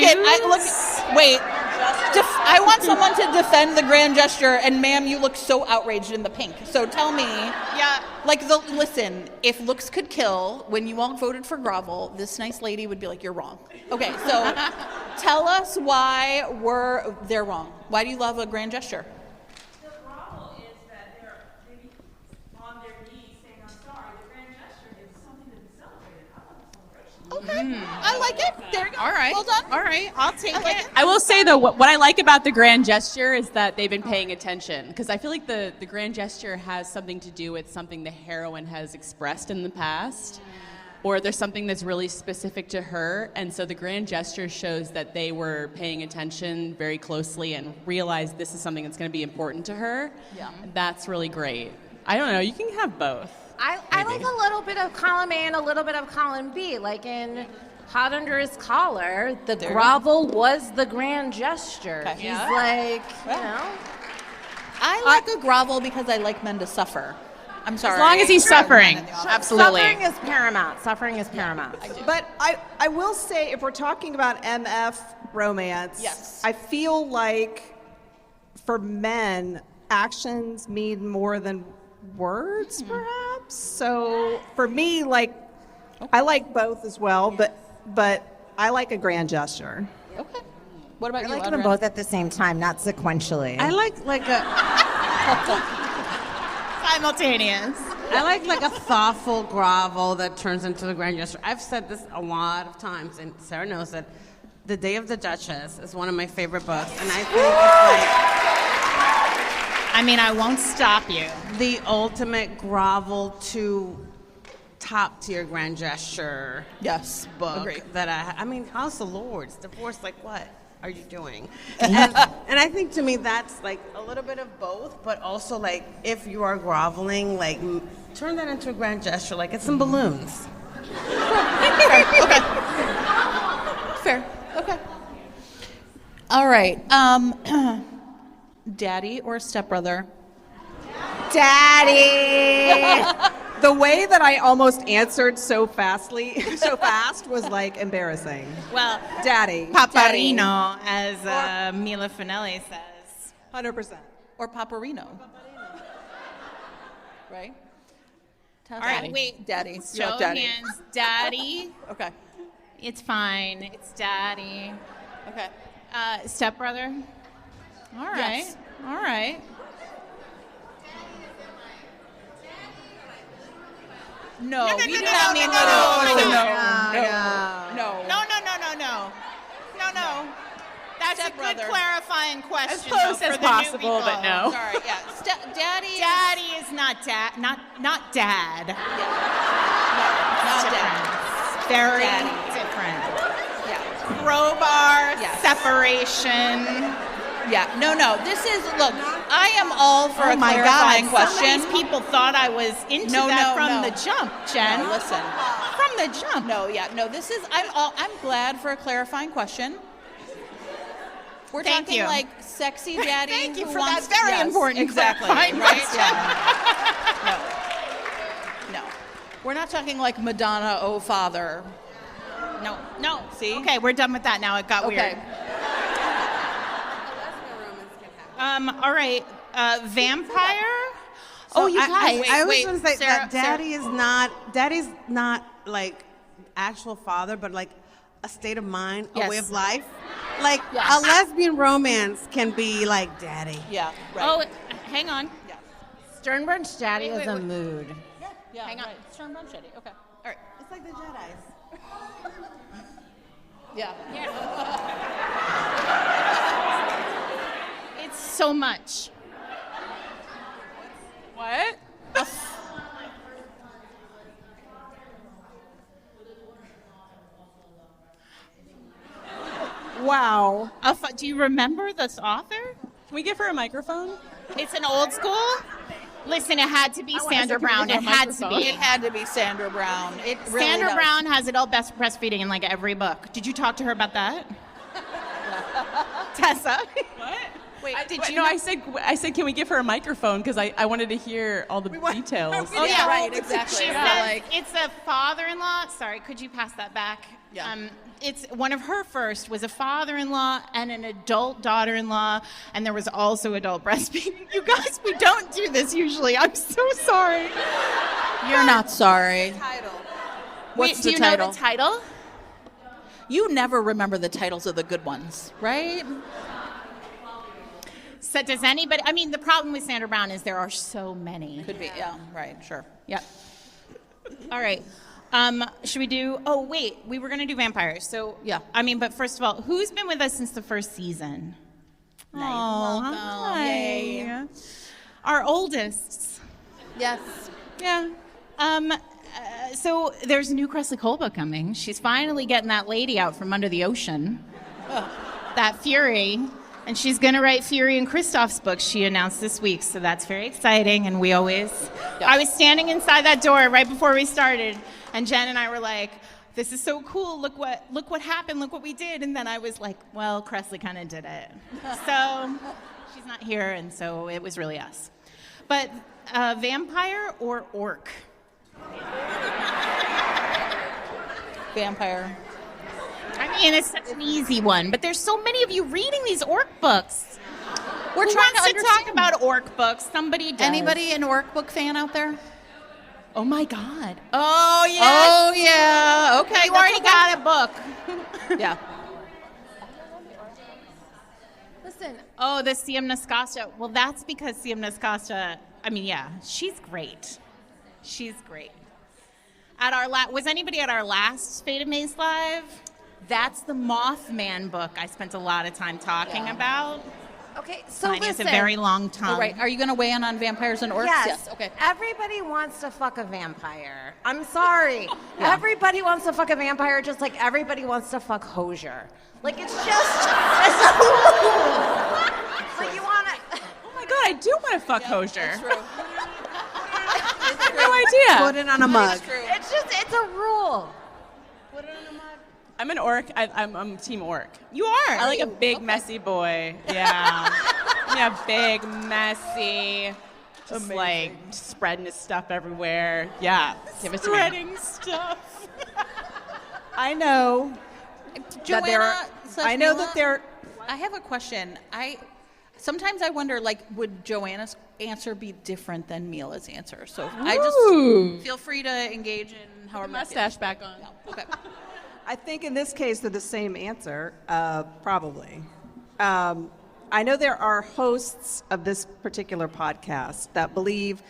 Wait. I want someone to defend the grand gesture, and ma'am, you look so outraged in the pink. So tell me. Yeah. Listen, if looks could kill, when you all voted for Grovel, this nice lady would be like, you're wrong. Okay, so tell us why they're wrong. Why do you love a grand gesture? The grovel is that they're maybe on their knees saying, I'm sorry. The grand gesture is something to be celebrated. I love celebration. Okay. I like it. There you go. All right. Well done. All right, I'll take it. I will say, though, what I like about the grand gesture is that they've been paying attention. Because I feel like the grand gesture has something to do with something the heroine has expressed in the past. Or there's something that's really specific to her. And so the grand gesture shows that they were paying attention very closely and realized this is something that's going to be important to her. Yeah. And that's really great. I don't know. You can have both. I like a little bit of column A and a little bit of column B. Like in Hot Under His Collar, the grovel was the grand gesture. Okay. He's like, you know. I like a grovel because I like men to suffer. I'm sorry. As long as he's suffering. Absolutely. Suffering is paramount. Suffering is paramount. But I will say, if we're talking about MF romance, Yes. I feel like for men, actions mean more than words, perhaps. So for me, like, I like both as well, but I like a grand gesture. Okay. What about I you, like them Adriana? both at the same time, not sequentially. I like a Simultaneous. I like a thoughtful grovel that turns into the grand gesture. I've said this a lot of times, and Sarah knows that The Day of the Duchess is one of my favorite books, and I think I mean, I won't stop you. it's like the ultimate grovel to top tier grand gesture Yes. book Agree. that I mean, House of Lords, divorce, like what are you doing? And I think to me that's like a little bit of both, but also like if you are groveling, like turn that into a grand gesture, like it's some balloons. Fair. Okay. All right. Daddy or stepbrother? Daddy! The way that I almost answered so fast was like embarrassing. Well, Daddy. Paparino, as Mila Finelli says. 100%. Or Paparino? Right? All right, wait. Daddy. Show of hands. Daddy. Okay. It's fine. It's daddy. Okay. Stepbrother. All right. Yes. All right. No, No, we do no, not no, mean no, No. That's a good Stepbrother. clarifying question. As close though, as for the new possible, people. but no. Sorry, yeah. Daddy. Daddy is not dad. Not dad. No, not daddy. Very Daddy. different. Yeah. Crowbar. Yes. Separation. Yeah. No. This is, look, I am all for Oh a my clarifying God! Some question. of these people thought I was into No, that no, from no. the jump, Jen. No, listen. From the jump. No, yeah. No, this is, I'm glad for a clarifying question. We're Thank talking you. like sexy daddy. Thank you who for wants, that very important exactly. clarifying Right? question. No. We're not talking like Madonna, oh father. No. See? Okay, we're done with that now. It got weird. All right. Vampire? So you guys. I was wait, going to say Sarah, that daddy's not like actual father, but like a state of mind, a way of life. Like a lesbian romance can be like daddy. Yeah, right. Oh, hang on. Yeah. Stern Brunch Daddy is a wait. mood. Yeah, Hang on. right. Stern Brunch Daddy. Okay. All right. It's like the Jedis. Yeah. It's so much. What? Wow. Do you remember this author? Can we give her a microphone? It's an old school. Listen, it had to be Sandra can we Brown. give It her a had to microphone? be. It had to be Sandra Brown. It really Sandra does. Brown has adult best breastfeeding in like every book. Did you talk to her about that? Tessa? What? Wait, I said, can we give her a microphone? Because I wanted to hear all the details. Oh, yeah. right, exactly. She Yeah, says it's a father-in-law. Sorry, could you pass that back? Yeah. It's one of her first was a father-in-law and an adult daughter-in-law, and there was also adult breastfeeding. You guys, we don't do this usually. I'm so sorry. You're not sorry. What's Wait, the do you title? know the title? You never remember the titles of the good ones, right? So does anybody? I mean, the problem with Sandra Brown is there are so many. Could be. Yeah. Right. Sure. Yep. All right. Should we do? Oh wait, we were gonna do vampires. So Yeah. I mean, but first of all, who's been with us since the first season? Welcome. Yay. Our oldest. Yes. Yeah. So there's a new Cressley Cole book coming. She's finally getting that lady out from under the ocean. That Fury. And she's going to write Fury and Kristoff's book, she announced this week. So that's very exciting. And we always... Yeah. I was standing inside that door right before we started. And Jen and I were like, this is so cool. Look what happened. Look what we did. And then I was like, well, Cressley kind of did it. So she's not here. And so it was really us. But vampire or orc? Vampire. I mean, it's such an easy one, but there's so many of you reading these orc books. We're Who trying to wants understand. talk about orc books? Somebody does. Anybody an orc book fan out there? Oh my God. Oh yeah. Oh yeah. Okay. You already got a book. Yeah. Listen, Oh, the Siemnaskasta. Well, that's because Siemnaskasta. I mean, yeah, she's great. She's great. At our was anybody at our last Fate of Maze Live? That's the Mothman book I spent a lot of time talking about. okay, so Mine is listen. a very long tongue. All right. Are you going to weigh in on vampires and orcs? Yes. Okay. Everybody wants to fuck a vampire. I'm sorry. Everybody wants to fuck a vampire just like everybody wants to fuck Hosier. Like, it's just... like, you want to... Oh my God, I do want to fuck Hosier. That's true. No idea. Put it on a mug. It's just, it's a rule. I'm an orc. I'm team orc. You are. I like a big, messy boy. Yeah. Yeah, big, messy. Just like spreading his stuff everywhere. Yeah. Give it to me. Spreading stuff. I know. that there are, I know that there. I have a question. Sometimes I wonder, like, would Joanna's answer be different than Mila's answer? So I just feel free to engage in however. Mustache back on. Okay. I think in this case they're the same answer, probably. I know there are hosts of this particular podcast that believe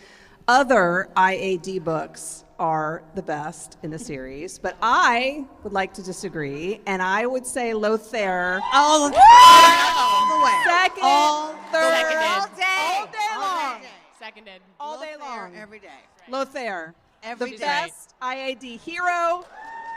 other IAD books are the best in the series, but I would like to disagree, and I would say Lothair. All the way. Second, third, Seconded. All day. all day long. Seconded. All day long. Every day. Lothair, Every the day. best IAD hero.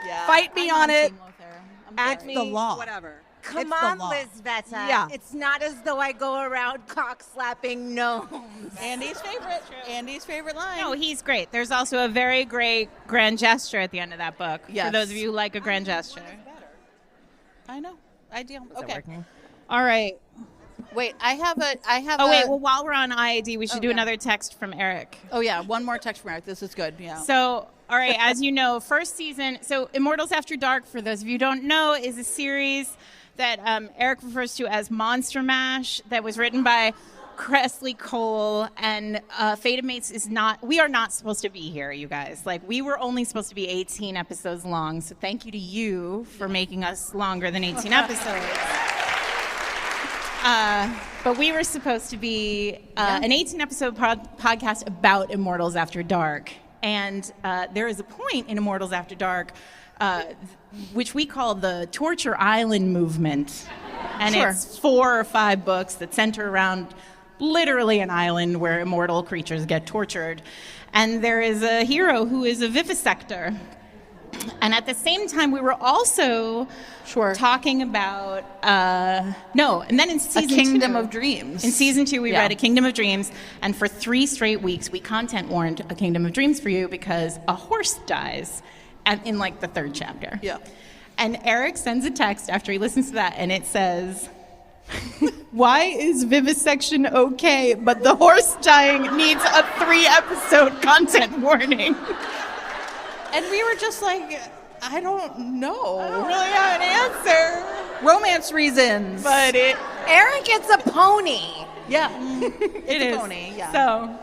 Yeah. Fight me on it. Team Lothair. I'm Act sorry. me, the law. whatever. Come It's the on, law. Lizveta. Yeah. It's not as though I go around cock-slapping gnomes. Andy's favorite. Andy's favorite line. No, he's great. There's also a very great grand gesture at the end of that book. Yes. For those of you who like a grand gesture. I know. Ideal. Okay. All right. Wait, I have Oh, wait. Well, while we're on IAD, we should do another text from Eric. Oh, yeah. One more text from Eric. This is good. Yeah. So, all right, as you know, first season, so Immortals After Dark, for those of you who don't know, is a series that Eric refers to as Monster Mash that was written by Cressley Cole, and Fated Mates is not, we are not supposed to be here, you guys. Like, we were only supposed to be 18 episodes long, so thank you to you for making us longer than 18 episodes. But we were supposed to be an 18-episode podcast about Immortals After Dark. And there is a point in Immortals After Dark which we call the Torture Island movement. And it's 4 or 5 books that center around literally an island where immortal creatures get tortured. And there is a hero who is a vivisector. And at the same time, we were also talking about, and then in season 2. A Kingdom of Dreams. In season 2, we read A Kingdom of Dreams, and for 3 straight weeks, we content warned A Kingdom of Dreams for you because a horse dies in like the 3rd chapter. Yeah. And Eric sends a text after he listens to that, and it says, why is vivisection okay, but the horse dying needs a 3-episode content warning? And we were just like, I don't know. I don't really have an answer. Romance reasons. But Eric, it's a pony. Yeah. It is. A pony, yeah. So,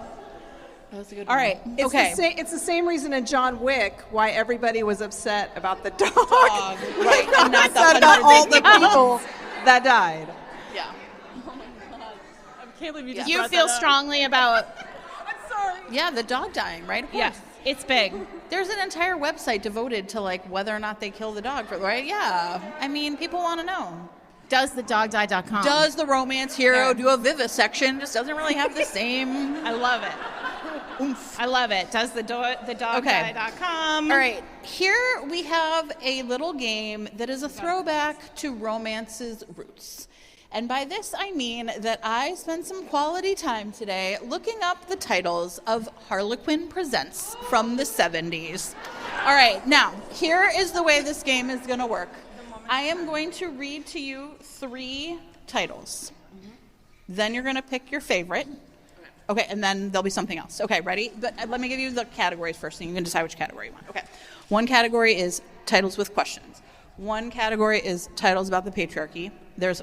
that was a good all one. right. It's the same reason in John Wick why everybody was upset about the dog. Right. And not upset about all the people that died. Yeah. Oh my God. I can't believe you just You brought feel that up. strongly about... I'm sorry. Yeah, the dog dying, right? Of course. Yes, it's big. There's an entire website devoted to like whether or not they kill the dog, right? Yeah. I mean, people want to know. DoesTheDogDie.com. Does the romance hero do a vivisection? Just doesn't really have the same. I love it. Oomph. I love it. DoesTheDogDie.com. All right. Here we have a little game that is a throwback to romance's roots. And by this, I mean that I spent some quality time today looking up the titles of Harlequin Presents from the 70s. All right, now, here is the way this game is going to work. I am going to read to you 3 titles. Then you're going to pick your favorite. Okay, and then there'll be something else. Okay, ready? But let me give you the categories first, and you can decide which category you want. Okay. One category is titles with questions. One category is titles about the patriarchy. There's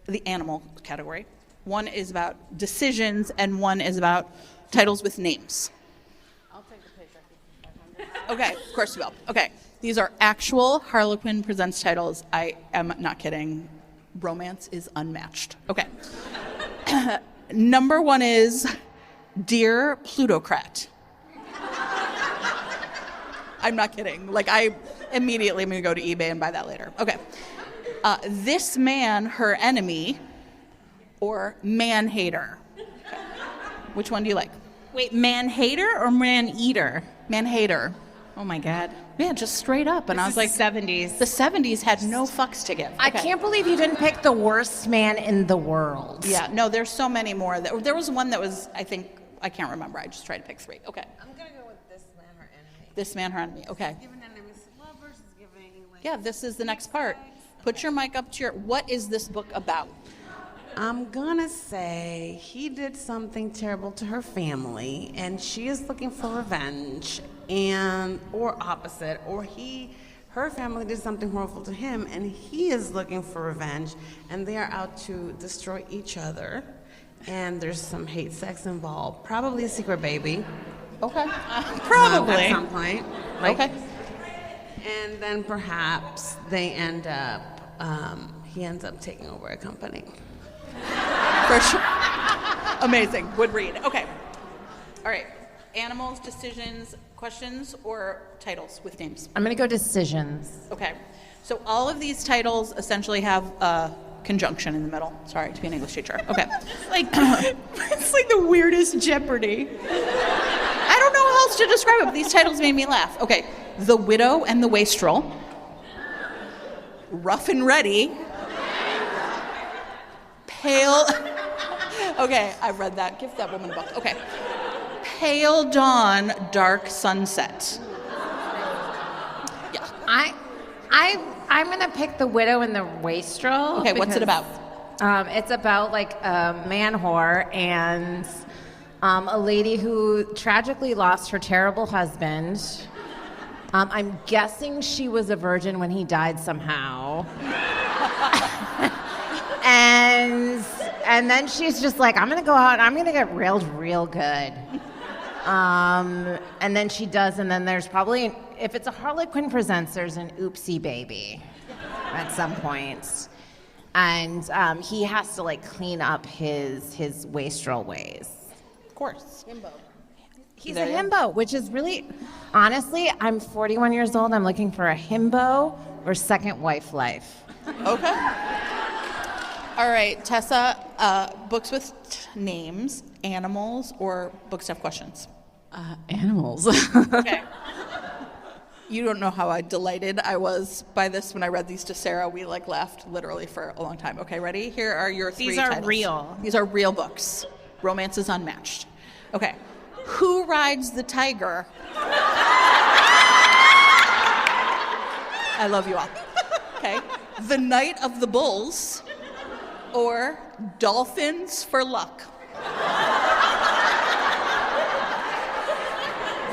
the animal category. One is about decisions, and one is about titles with names. I'll take the patriarchy. Okay, of course you will. Okay, these are actual Harlequin Presents titles. I am not kidding. Romance is unmatched. Okay. Number 1 is Dear Plutocrat. I'm not kidding. Like, I immediately am going to go to eBay and buy that later. Okay. This Man, Her Enemy, or Man Hater. Okay. Which one do you like? Wait, man hater or man eater? Man Hater. Oh my God. Yeah, just straight up. And I was like, 70s. the 70s had no fucks to give. I Okay. can't believe you didn't pick the worst man in the world. Yeah, no, there's so many more. There was one that was, I can't remember. I just tried to pick 3. Okay. I'm gonna go with This Man, Her Enemy. This Man, Her Enemy. Okay. Giving enemies to lovers is giving like. Yeah, this is the next part. Put your mic up to your. What is this book about? I'm gonna say he did something terrible to her family, and she is looking for revenge, or opposite, or her family did something horrible to him, and he is looking for revenge, and they are out to destroy each other, and there's some hate sex involved, probably a secret baby. Okay. Probably. At some point. Okay. And then perhaps they end up. He ends up taking over a company. For sure. Amazing. Would read. Okay. All right. Animals, decisions, questions, or titles with names? I'm going to go decisions. Okay. So all of these titles essentially have a conjunction in the middle. Sorry to be an English teacher. Okay. It's like the weirdest Jeopardy. I don't know how else to describe it, but these titles made me laugh. Okay. The Widow and the Wastrel. Rough and Ready. Pale. Okay, I've read that. Give that woman a book. Okay. Pale Dawn, Dark Sunset. Yeah. I'm going to pick The Widow and the Wastrel. Okay, what's it because about? It's about like a man whore and a lady who tragically lost her terrible husband. I'm guessing she was a virgin when he died somehow. And then she's just like, I'm gonna go out and I'm gonna get railed real good. And then she does, and then there's probably, if it's a Harlequin Presents, there's an oopsie baby at some point. And he has to like clean up his wastrel ways. Of course. Himbo. He's a himbo, which is really, honestly, I'm 41 years old. I'm looking for a himbo or second wife life. Okay. All right, Tessa, books with names, animals, or book stuff questions? Animals. Okay. You don't know how delighted I was by this when I read these to Sarah. We laughed literally for a long time. Okay, ready? Here are your three These are titles. real. These are real books. Romance is unmatched. Okay. Who Rides the Tiger? I love you all. Okay. The Night of the Bulls or Dolphins for Luck?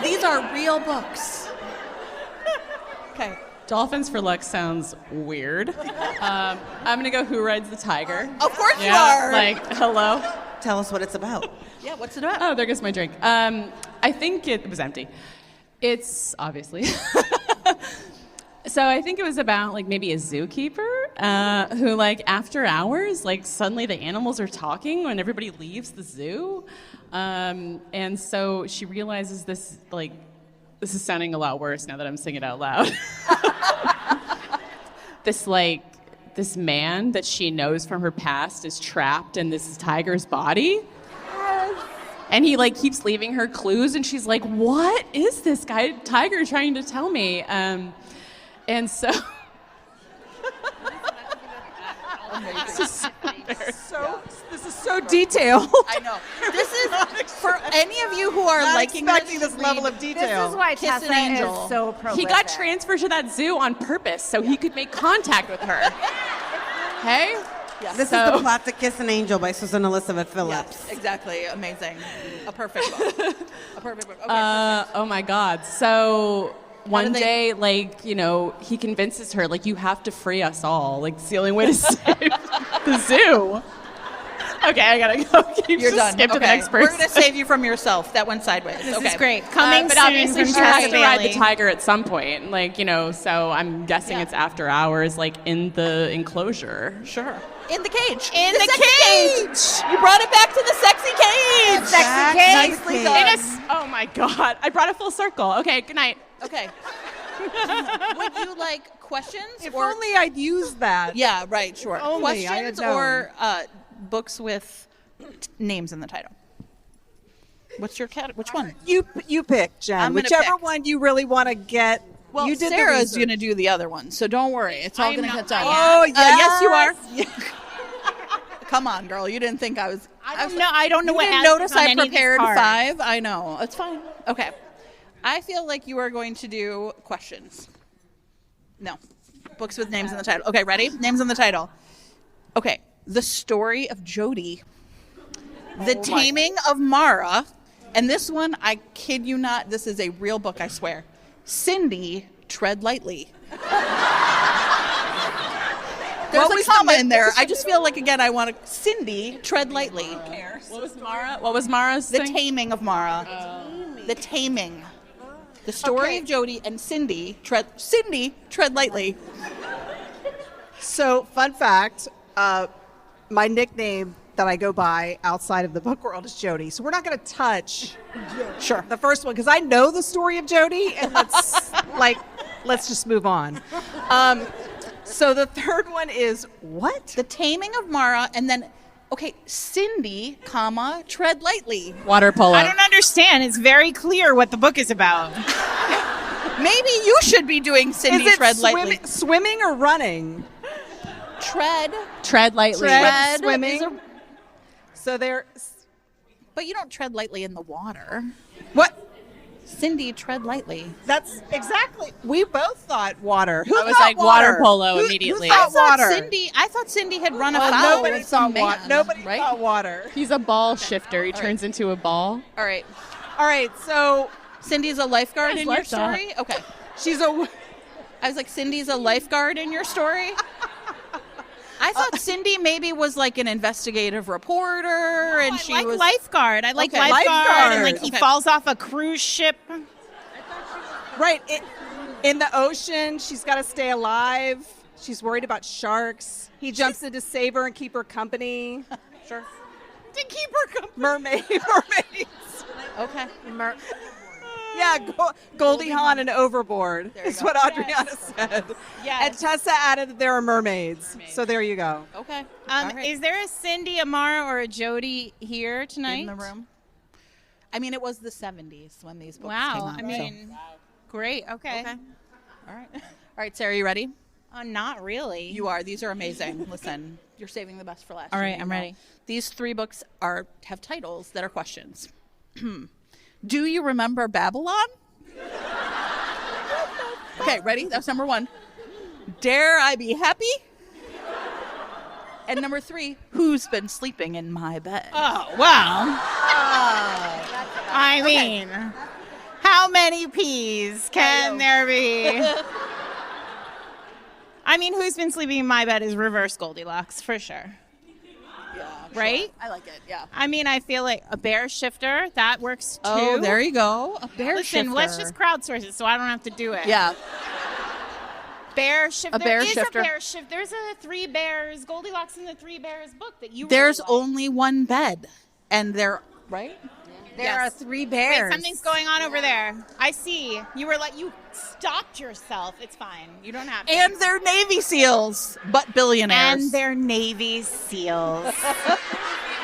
These are real books. Okay. Dolphins for Luck sounds weird. I'm going to go Who Rides the Tiger. Of course you are. Like, hello? Tell us what it's about. Yeah, what's it about? Oh, there goes my drink. I think it was empty. It's obviously. So I think it was about maybe a zookeeper who after hours, suddenly the animals are talking when everybody leaves the zoo. And so she realizes this is sounding a lot worse now that I'm saying it out loud. This man that she knows from her past is trapped in this tiger's body. Yes. And he keeps leaving her clues, and she's like, what is this tiger trying to tell me? And so This is so detailed. I know. This is for any of you who are liking this level of detail. This is why Kiss an Tessa Angel. is so prolific. he got transferred to that zoo on purpose so he could make contact with her. Hey? Yes. This is the plot to Kiss an Angel by Susan Elizabeth Phillips. Yes, exactly. Amazing. A perfect book. A perfect book. Okay. Oh my God. So one day, he convinces her, you have to free us all. It's the only way to save the zoo. Okay, I gotta go. You're done. Skip to the next person. We're gonna save you from yourself. That went sideways. This okay. is great. Coming but soon obviously from she has Tessa to ride the Bailey. tiger at some point. So I'm guessing it's after hours, in the enclosure. Sure. In the cage. In the sexy cage. You brought it back to the sexy cage. Sexy cage. Nicely done. Oh my God. I brought it full circle. Okay, good night. Okay. Would you like questions? If or only I'd used that. Yeah, right, sure. only I had Questions known. or books with names in the title? What's your which one? You pick, Jen. I'm gonna Whichever pick. one you really want to get. Well, you did Sarah's the going to do the other one, so don't worry. It's all going to get done. Oh, yes, you are. Come on, girl. You didn't think I was... I don't know You what didn't has notice on I any of these prepared cards. 5? I know. It's fine. Okay. I feel like you are going to do questions. No. Books with names in the title. Okay, ready? Names in the title. Okay. The Story of Jody. The Taming of Mara. And this one, I kid you not, this is a real book, I swear. Cindy, Tread Lightly. There's a comma in there. I just feel like, again, I want to... Cindy, Tread Lightly. What was Mara? What was Mara's The thing? Taming of Mara. The Taming. The Story of Jody and Cindy, Tread Lightly. So, fun fact, my nickname that I go by outside of the book world is Jody. So we're not going to touch the first one because I know the story of Jody, and let's just move on. So the third one is what? The Taming of Mara, and then, Cindy, Tread Lightly. Water polo. I don't understand. It's very clear what the book is about. Maybe you should be doing Cindy, Is it Tread Lightly. swimming or running? Tread lightly. Tread, is swimming. So there. But you don't tread lightly in the water. What? Cindy, tread lightly. That's exactly. We both thought water. I was like water polo immediately. Who thought water? I thought Cindy had run Well, afoul nobody with some thought man. Nobody right? thought water. He's a ball shifter. He turns into a ball. All right. All right, so Cindy's a lifeguard in your like that. story? Okay. she's a. I was like, Cindy's a lifeguard in your story? I thought Cindy maybe was like an investigative reporter, and she I like was lifeguard. I like Okay. lifeguard, and like he Okay. falls off a cruise ship. Right. In the ocean, she's got to stay alive. She's worried about sharks. He jumps in to save her and keep her company. Sure. To keep her company. Mermaids. Okay. Yeah, Goldie Hawn and Overboard is what Adriana said. Yes. And Tessa added that there are mermaids. So there you go. Okay. All right. Is there a Cindy, Amara, or a Jody here tonight? In the room? I mean, it was the 70s when these books Wow. came out. I mean, great. Okay. Okay. All right. All right, Sarah, you ready? Not really. You are. These are amazing. Listen, you're saving the best for last. All right, you know. I'm ready. These 3 books have titles that are questions. Do you remember Babylon? Okay, ready? That's number 1. Dare I be happy? And number 3, who's been sleeping in my bed? Oh, wow. I mean, how many P's can there be? I mean, who's been sleeping in my bed is reverse Goldilocks, for sure. Yeah, Right? Sure. I like it, yeah. I mean, I feel like a bear shifter, that works too. Oh, there you go. A bear Listen, shifter. let's just crowdsource it so I don't have to do it. Yeah. Bear shifter. A bear There is shifter. a bear shift. There's a 3 Bears, Goldilocks and the 3 Bears book that you There's really like. only one bed, and they're right. There are 3 bears. Wait, something's going on over there. I see. You were like, you stopped yourself. It's fine. You don't have to. And they're Navy SEALs, but billionaires. And they're Navy SEAls.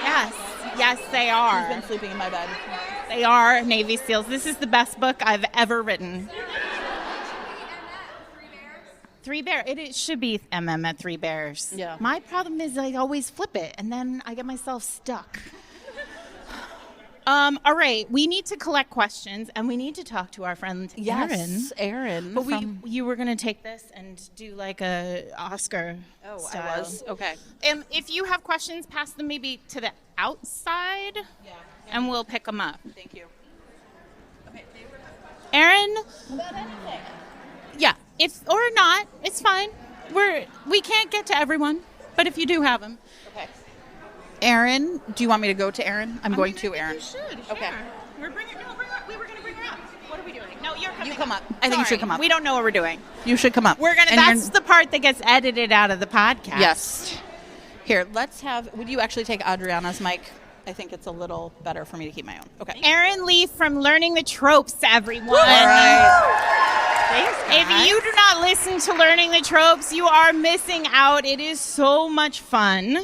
Yes. Yes, they are. Who's been sleeping in my bed? They are Navy SEAls. This is the best book I've ever written. 3 Bears. It should be at 3 Bears. Yeah. My problem is I always flip it, and then I get myself stuck. All right, we need to collect questions, and we need to talk to our friend Erin. Yes, Erin. But you were going to take this and do like a Oscar. Oh, style. I was. Okay. If you have questions, pass them maybe to the outside, and we'll pick them up. Thank you. Erin, About anything. yeah, if or not, it's fine. We can't get to everyone, but if you do have them, Okay. Erin, do you want me to go to Erin? I'm going to Erin. You should. Okay. We were going to bring her up. What are we doing? No, you're coming. You come up. I think you should come up. We don't know what we're doing. You should come up. We're gonna. And That's you're- the part that gets edited out of the podcast. Yes. Here, let's have. Would you actually take Adriana's mic? I think it's a little better for me to keep my own. Okay. Erin Leafe from Learning the Tropes, everyone. All right. If you do not listen to Learning the Tropes, you are missing out. It is so much fun.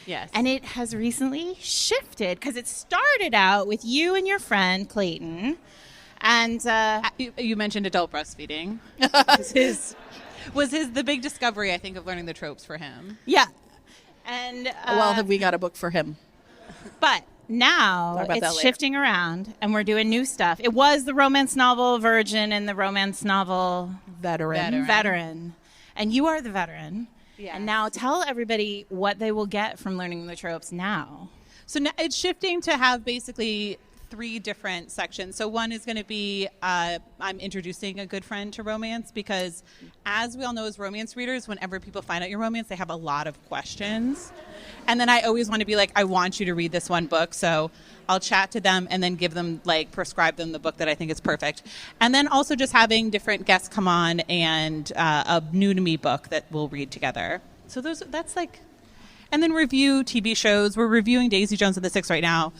Yes. And it has recently shifted because it started out with you and your friend Clayton. And You mentioned adult breastfeeding. was his the big discovery, I think, of Learning the Tropes for him. yeah. And Well, have we got a book for him? but now Talk about that it's later. shifting around and we're doing new stuff. It was the romance novel virgin and the romance novel veteran. And you are the veteran. Yes. And now tell everybody what they will get from Learning the Tropes now. So now it's shifting to have basically 3 different sections. So one is going to be I'm introducing a good friend to romance because, as we all know as romance readers, whenever people find out your romance, they have a lot of questions. And then I always want to be like, I want you to read this one book. So I'll chat to them and then give them, prescribe them the book that I think is perfect. And then also just having different guests come on and a new to me book that we'll read together. So that's and then review TV shows. We're reviewing Daisy Jones and the Six right now.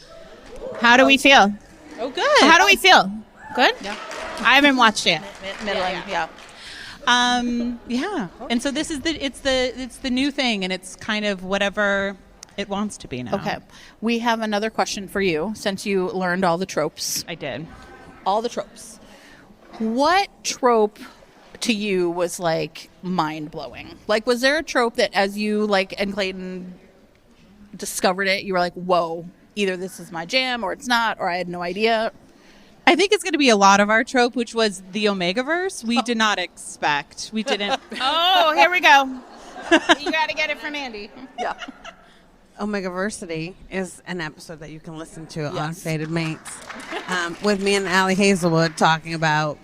How do we feel? Oh, good. How do we feel? Good? Yeah. I haven't watched it. Middling. Yeah. Yeah. And so this is it's the new thing, and it's kind of whatever it wants to be now. Okay. We have another question for you since you learned all the tropes. I did. All the tropes. What trope to you was mind blowing? Was there a trope that as you and Clayton discovered it, you were like, whoa, either this is my jam or it's not, or I had no idea? I think it's going to be a lot of our trope, which was the Omegaverse. We did not expect. We didn't. Oh, here we go. You got to get it from Andie. Yeah. Omegaversity is an episode that you can listen to on Fated Mates with me and Allie Hazelwood talking about,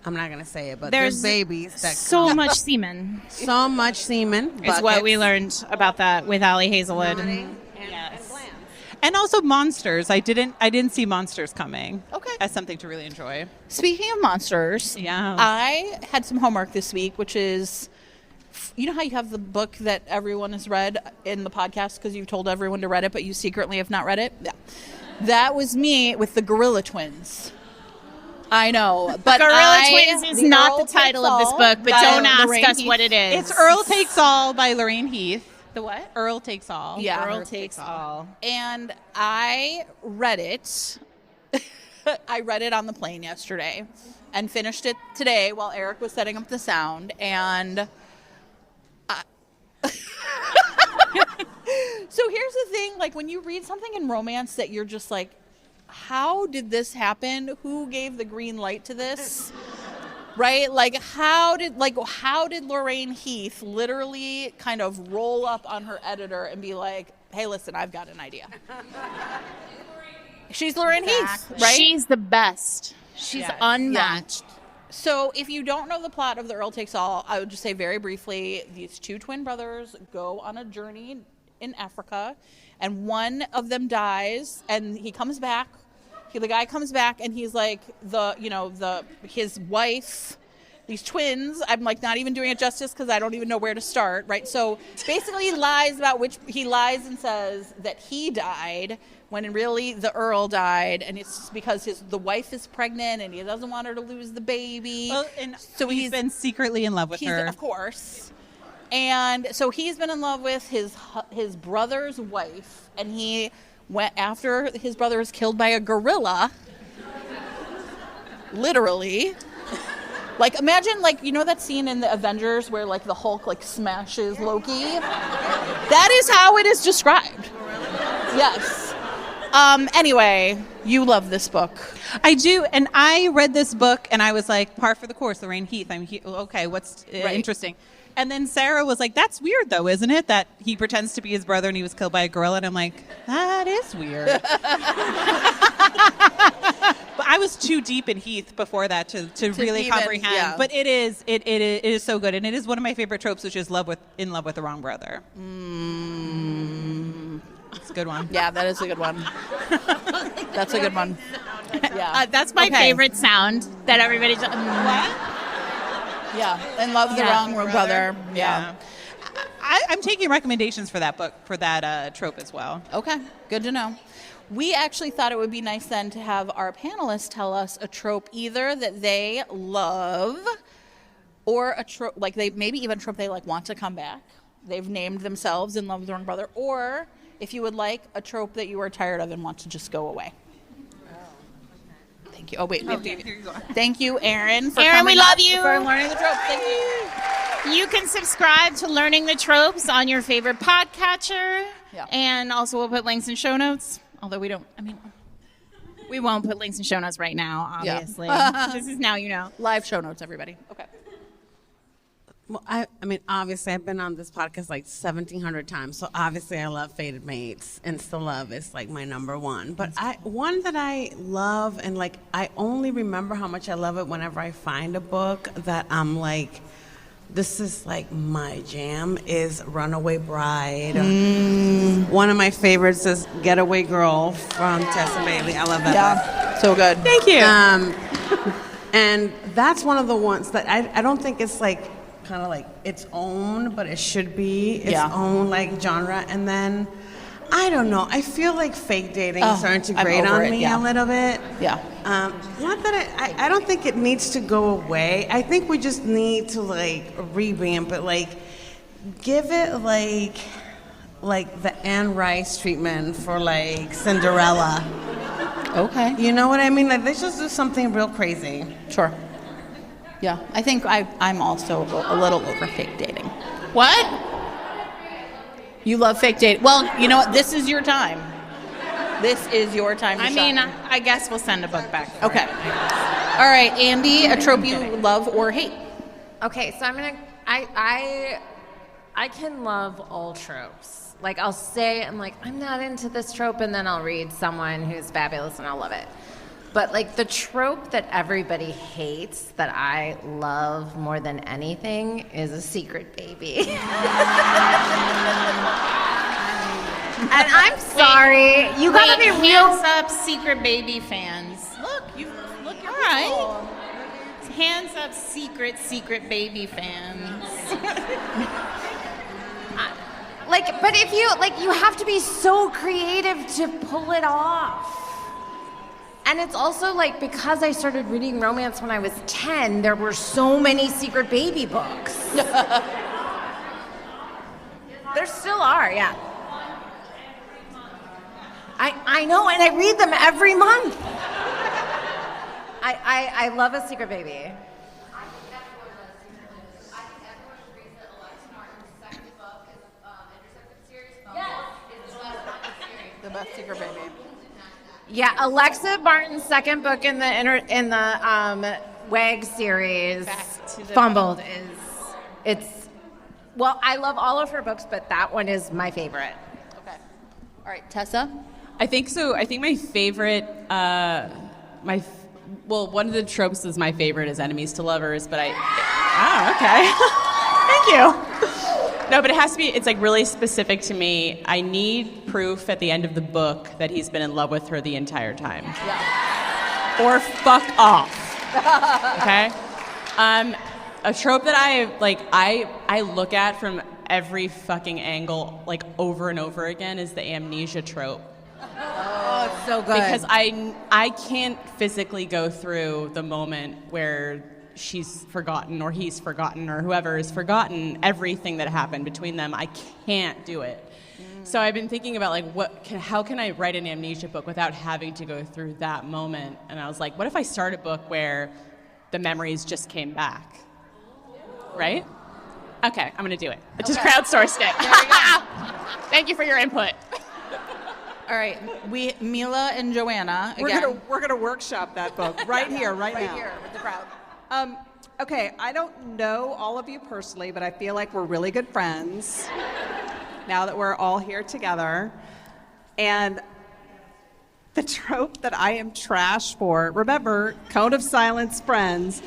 I'm not going to say it, but there's babies that so much semen. So much semen. Is what we learned about that with Allie Hazelwood. Yes. And also monsters. I didn't see monsters coming. Okay. As something to really enjoy. Speaking of monsters, yeah, I had some homework this week, which is, you know how you have the book that everyone has read in the podcast because you've told everyone to read it, but you secretly have not read it? Yeah. That was me with the Gorilla Twins. I know, but Gorilla Twins is not the title of this book, but don't ask us what it is. It's Earl Takes All by Lorraine Heath. The what? Earl Takes All. Yeah, Earl Takes All. And I read it. I read it on the plane yesterday and finished it today while Eric was setting up the sound. And so here's the thing, like when you read something in romance that you're just like, how did this happen? Who gave the green light to this? Right? Like how did Lorraine Heath literally kind of roll up on her editor and be like, hey, listen, I've got an idea. She's Lorraine Heath, right? She's the best. She's unmatched. Yeah. So if you don't know the plot of The Earl Takes All, I would just say very briefly, these two twin brothers go on a journey in Africa, and one of them dies, and he comes back. The guy comes back, and he's like, his wife, these twins, I'm like not even doing it justice because I don't even know where to start, right? So basically he lies and says that he died when really the Earl died, and it's because the wife is pregnant and he doesn't want her to lose the baby. Well, and so he's been secretly in love with her. Of course. And so he's been in love with his brother's wife, and he went after his brother was killed by a gorilla. Literally. Like imagine that scene in the Avengers where like the Hulk like smashes Loki. That is how it is described. Yes. Anyway, you love this book. I do, and I read this book, and I was like, par for the course, Lorraine Heath. Okay, what's interesting? And then Sarah was like, that's weird, though, isn't it? That he pretends to be his brother, and he was killed by a gorilla. And I'm like, that is weird. But I was too deep in Heath before that to really even, comprehend. Yeah. But it is so good, and it is one of my favorite tropes, which is in love with the wrong brother. It's a good one. Yeah, that is a good one. That's a good one. Yeah, that's my favorite sound that everybody does. What? Yeah, and love the wrong brother. Yeah. I'm taking recommendations for that book, for that trope as well. Okay, good to know. We actually thought it would be nice then to have our panelists tell us a trope either that they love, or a trope maybe even a trope they like want to come back. They've named themselves in love with the wrong brother, or if you would like a trope that you are tired of and want to just go away. Thank you. Oh, wait. Thank you, Erin, for coming we love up you. For Learning the Tropes. Thank you. You can subscribe to Learning the Tropes on your favorite podcatcher. Yeah. And also we'll put links in show notes. Although we won't put links in show notes right now, obviously. Yeah. This is now you know. Live show notes, everybody. Okay. Well, I mean, obviously, I've been on this podcast like 1,700 times, so obviously I love Fated Mates, and Still Love is like my number one. But one that I love, and like I only remember how much I love it whenever I find a book that I'm like, this is like my jam, is Runaway Bride. One of my favorites is Getaway Girl from Tessa Bailey. I love that book. Yeah, so good. Thank you. And that's one of the ones that I don't think it's like kind of like its own, but it should be its own like genre. And then I don't know, I feel like fake dating is starting to grate on me a little bit. Yeah. Not that I don't think it needs to go away. I think we just need to like revamp it, like give it like the Anne Rice treatment for like Cinderella. Okay. You know what I mean? Like let's just do something real crazy. Sure. Yeah, I think I'm also a little over fake dating. What? You love fake dating. Well, you know what? This is your time. This is your time to I shine. mean, I guess we'll send a book back. Okay. All right, Andie, a trope you love or hate. Okay, so I can love all tropes. Like I'll say, I'm not into this trope, and then I'll read someone who's fabulous and I'll love it. But like the trope that everybody hates that I love more than anything is a secret baby. And I'm sorry, you gotta be real. Hands up, secret baby fans. Look, you're all right. Hands up, secret baby fans. But if you have to be so creative to pull it off. And it's also because I started reading romance when I was 10, there were so many secret baby books. There still are, yeah. I know, and I read them every month. I love a secret baby. The best secret baby. Yeah, Alexa Barton's second book in the WAG series, Fumbled, I love all of her books, but that one is my favorite. Okay. All right, Tessa? I think so. I think my favorite, one of the tropes is my favorite is enemies to lovers, but okay. Thank you. No, but it has to be, it's really specific to me. I need proof at the end of the book that he's been in love with her the entire time. Yeah. Or fuck off. Okay? A trope that I look at from every fucking angle, over and over again, is the amnesia trope. Oh, it's so good. Because I can't physically go through the moment where she's forgotten or he's forgotten or whoever is forgotten everything that happened between them. I can't do it. So I've been thinking about how can I write an amnesia book without having to go through that moment? And I was like, what if I start a book where the memories just came back? Right? Okay, I'm gonna do it. I just crowdsourced it. There we go. Thank you for your input. All right, Mila and Joanna again. We're gonna workshop that book right here, right now. Right here with the crowd. Okay, I don't know all of you personally, but I feel like we're really good friends now that we're all here together. And the trope that I am trash for, remember, Cone of Silence friends,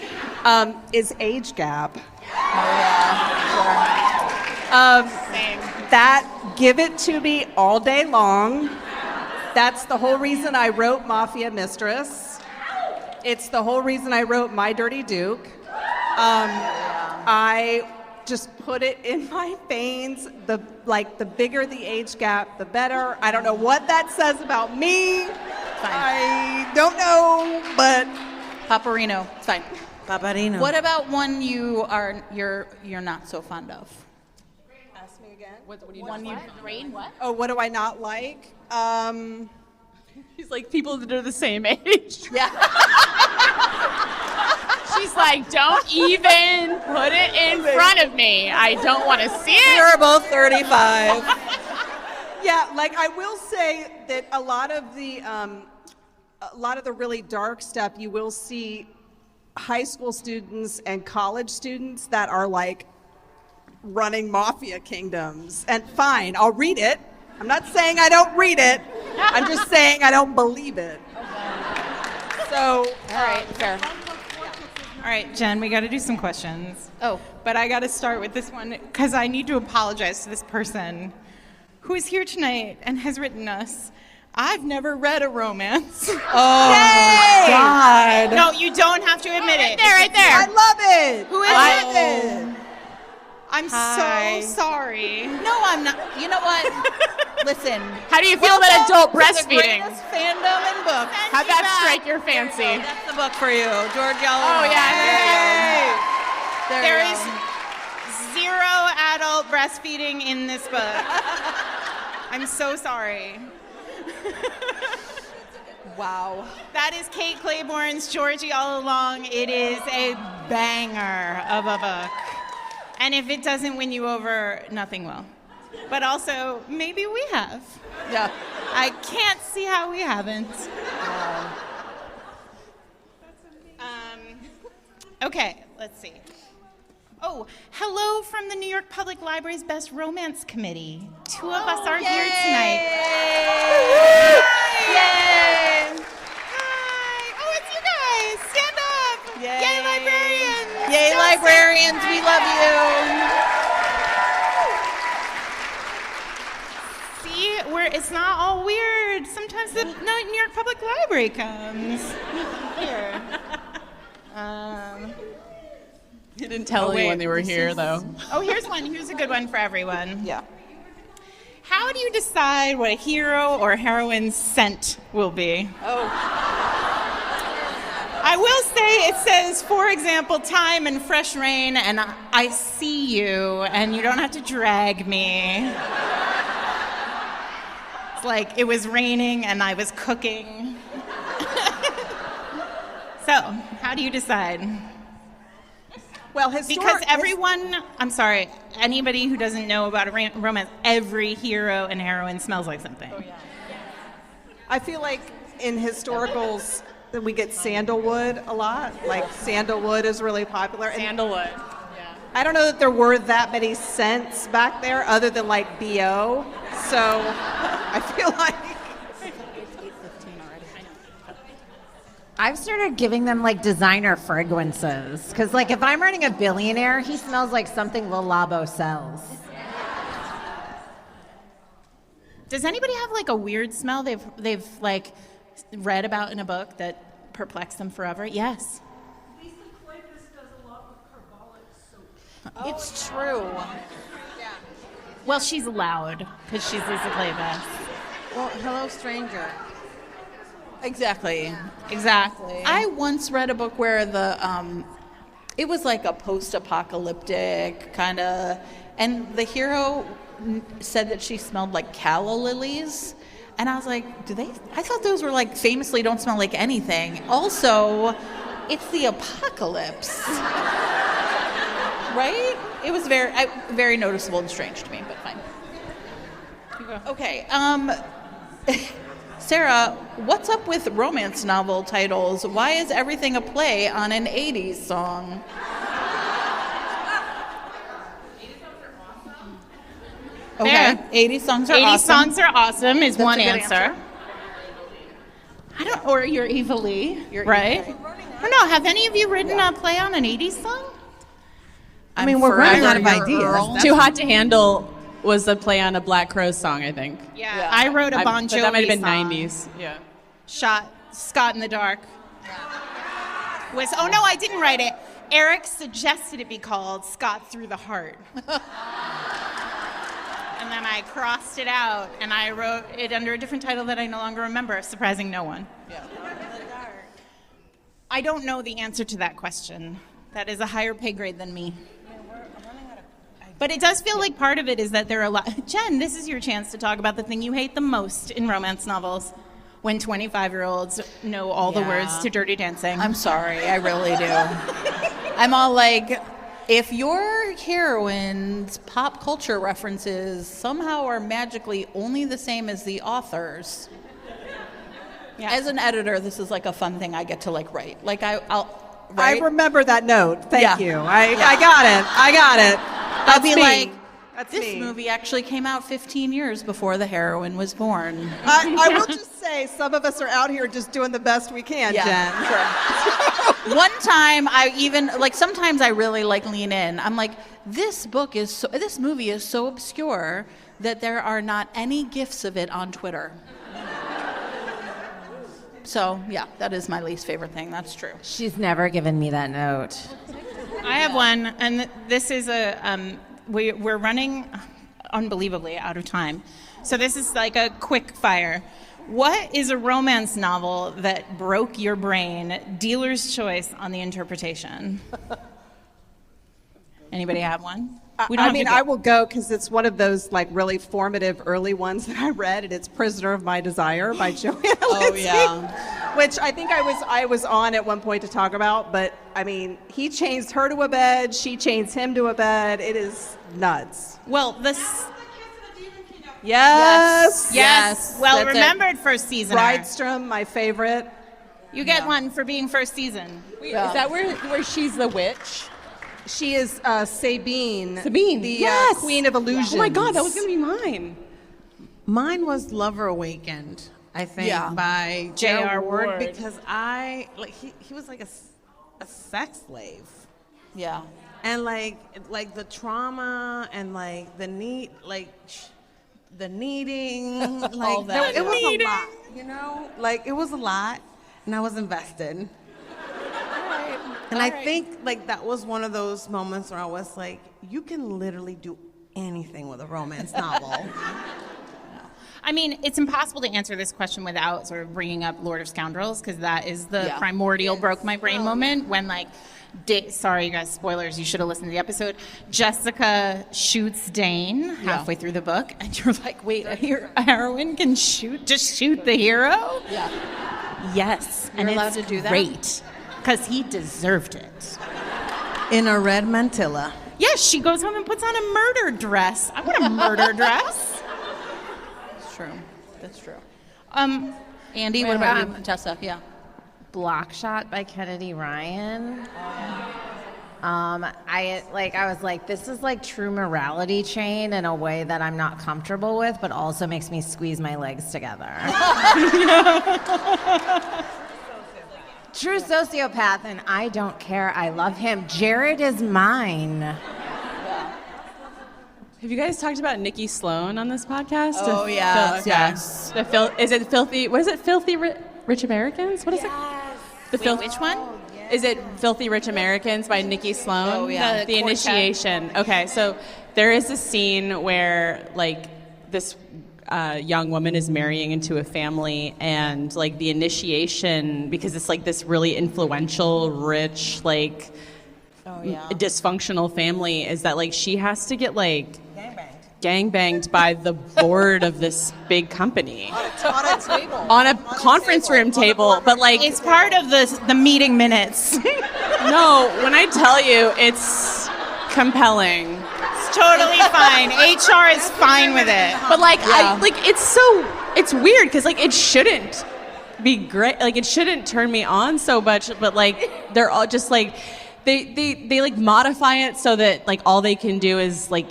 is age gap. That give it to me all day long. That's the whole reason I wrote Mafia Mistress. It's the whole reason I wrote My Dirty Duke. I just put it in my veins. The bigger the age gap, the better. I don't know what that says about me. I don't know, but Paparino. It's fine. Paparino. What about one you're not so fond of? Ask me again. What do you One you Rain, what? Oh, what do I not like? She's like, people that are the same age. Yeah. She's like, don't even put it in front of me. I don't want to see it. We're both 35. Yeah, I will say that a lot of the really dark stuff, you will see high school students and college students that are running mafia kingdoms. And fine, I'll read it. I'm not saying I don't read it. I'm just saying I don't believe it. So, All right, fair. All right, Jen, we got to do some questions. Oh. But I got to start with this one because I need to apologize to this person who is here tonight and has written us, I've never read a romance. Oh, my God. No, you don't have to admit it. Right there. I love it. Who is it? I'm so sorry. No, I'm not. You know what? Listen. How do you feel about adult breastfeeding? breastfeeding? Fandom and books. How'd that strike your fancy? That's the book for you, George Yellow. Oh, yeah. There is zero adult breastfeeding in this book. I'm so sorry. Wow. That is Kate Claiborne's Georgie All Along. It is a banger of a book. And if it doesn't win you over, nothing will. But also, maybe we have. Yeah. I can't see how we haven't. Okay, let's see. Oh, hello from the New York Public Library's Best Romance Committee. Two of us are here tonight. Yay! Hi! Oh, it's you guys! Stand up! Yay, librarians! Yay, Still librarians, we love you. See, it's not all weird. Sometimes the New York Public Library comes. Here. You didn't tell anyone they were here, though. Oh, here's one. Here's a good one for everyone. Yeah. How do you decide what a hero or heroine's scent will be? Oh. I will say it says, for example, time and fresh rain, and I see you, and you don't have to drag me. It's like it was raining and I was cooking. So, how do you decide? Well, because I'm sorry, anybody who doesn't know about a romance, every hero and heroine smells like something. Oh, yeah. I feel like in historicals that we get sandalwood a lot. Like sandalwood is really popular. Sandalwood, yeah. I don't know that there were that many scents back there other than like BO. So I feel like I've started giving them like designer fragrances because like if I'm writing a billionaire, he smells like something Le Labo sells. Does anybody have like a weird smell they've like read about in a book that perplexed them forever? Yes. Lisa Kleypas does a lot with carbolic soap. It's true. Yeah. Well, she's loud because she's Lisa Kleypas. Well, hello, stranger. Exactly. Exactly. I once read a book where it was like a post-apocalyptic kind of, and the hero said that she smelled like calla lilies, and I was like, I thought those were like famously don't smell like anything. Also, it's the apocalypse, right? It was very noticeable and strange to me, but fine. Okay. Sarah, what's up with romance novel titles? Why is everything a play on an 80s song? Okay, 80s songs are 80 awesome. songs are awesome is That's one a good answer. Or you're Eva Lee, right? I don't know. Have any of you written a play on an 80s song? I mean, we're running out of ideas. Too Hot to Handle was a play on a Black Crowes song, I think. Yeah. I wrote a Bon Jovi but that might have been song. 90s. Yeah. Scott in the Dark. Oh no, I didn't write it. Eric suggested it be called Scott Through the Heart. And then I crossed it out and I wrote it under a different title that I no longer remember, surprising no one. Yeah. I don't know the answer to that question. That is a higher pay grade than me. But it does feel like part of it is that there are a lot. Jen, this is your chance to talk about the thing you hate the most in romance novels. When 25-year-olds know all the words to Dirty Dancing. I'm sorry, I really do. I'm all like, if your heroine's pop culture references somehow are magically only the same as the author's, as an editor, this is like a fun thing I get to like write. Like I'll I remember that note. Thank you. I got it. I'll be me. like, That's this me. movie actually came out 15 years before the heroine was born. I will just say, some of us are out here just doing the best we can, Jen. Sure. One time, sometimes I really like lean in. I'm like, this movie is so obscure that there are not any GIFs of it on Twitter. So, yeah, that is my least favorite thing. That's true. She's never given me that note. I have one, and this is we're running unbelievably out of time. So this is like a quick fire. What is a romance novel that broke your brain? Dealer's choice on the interpretation. Anybody have one? I will go because it's one of those like really formative early ones that I read, and it's "Prisoner of My Desire" by Joanna. Oh yeah, which I think I was on at one point to talk about. But I mean, he chains her to a bed, she chains him to a bed. It is nuts. Well, That's what Kiss of the Demon King up Yes. Well That's it. remembered first season. Rydstrom, my favorite. You get one for being first season. Wait, is that where she's the witch? She is Sabine. Sabine. The Yes. Queen of Illusions. Oh my God, that was gonna be mine. Mine was Lover Awakened, I think, by J.R. Ward. because he was like a sex slave. Yeah. And like the trauma and like the the needing, like All that. it was a lot, you know? Like it was a lot, and I was invested. And I think like that was one of those moments where I was like, you can literally do anything with a romance novel. I mean, it's impossible to answer this question without sort of bringing up Lord of Scoundrels, because that is the primordial broke my brain moment when, like, sorry, you guys, spoilers, you should have listened to the episode. Jessica shoots Dane halfway through the book, and you're like, wait, a heroine can just shoot the hero? Yeah. Yes. You're and allowed it's to do that? great, because he deserved it. In a red mantilla. Yes, she goes home and puts on a murder dress. I want a murder dress. True. That's true. Andie, what about you? Tessa, yeah. Blockshot by Kennedy Ryan. I was like, this is like true morality chain in a way that I'm not comfortable with, but also makes me squeeze my legs together. True sociopath, and I don't care. I love him. Jared is mine. Have you guys talked about Nikki Sloan on this podcast? Oh, yes, yes. Is it Filthy? What is it? Filthy Rich Americans? What is it? Which one? Is it Filthy Rich Americans by Nikki Sloan? Oh, yeah. The initiation. Okay, so there is a scene where like this young woman is marrying into a family, and like the initiation, because it's like this really influential, rich, like dysfunctional family, is that like she has to get like gangbanged by the board of this big company on a conference room table, but like It's part of the meeting minutes. no, when I tell you, it's compelling. It's totally fine. HR is fine with it. But like it's weird because like it shouldn't be great, like it shouldn't turn me on so much, but like they're all just like they like modify it so that like all they can do is like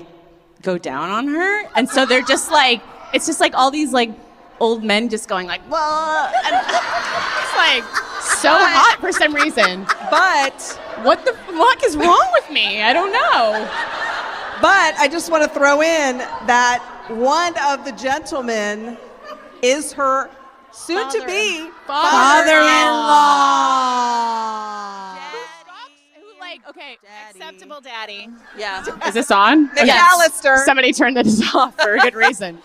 go down on her, and so they're just like, it's just like all these like old men just going like, whoa, and it's like so hot for some reason. But What the fuck is wrong with me? I don't know. I just want to throw in that one of the gentlemen is her soon-to-be father-in-law. Okay, Acceptable daddy. Yeah. is this on? McAllister. Somebody turned this off for a good reason.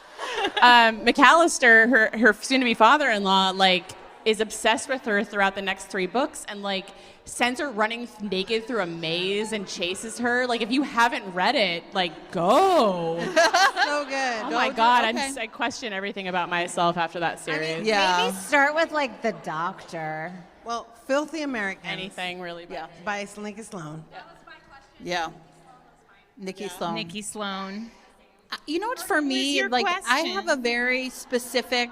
McAllister, her soon-to-be father-in-law, like is obsessed with her throughout the next 3 books, and like sends her running naked through a maze and chases her. Like if you haven't read it, like go. So good. Oh my God, I question everything about myself after that series. Maybe start with like The Doctor. Well, Filthy Americans. Anything really bad. By Nikki Sloan. Yeah. Nikki Sloan. Nikki Sloan. You know what's for me? your Like I question? have a very specific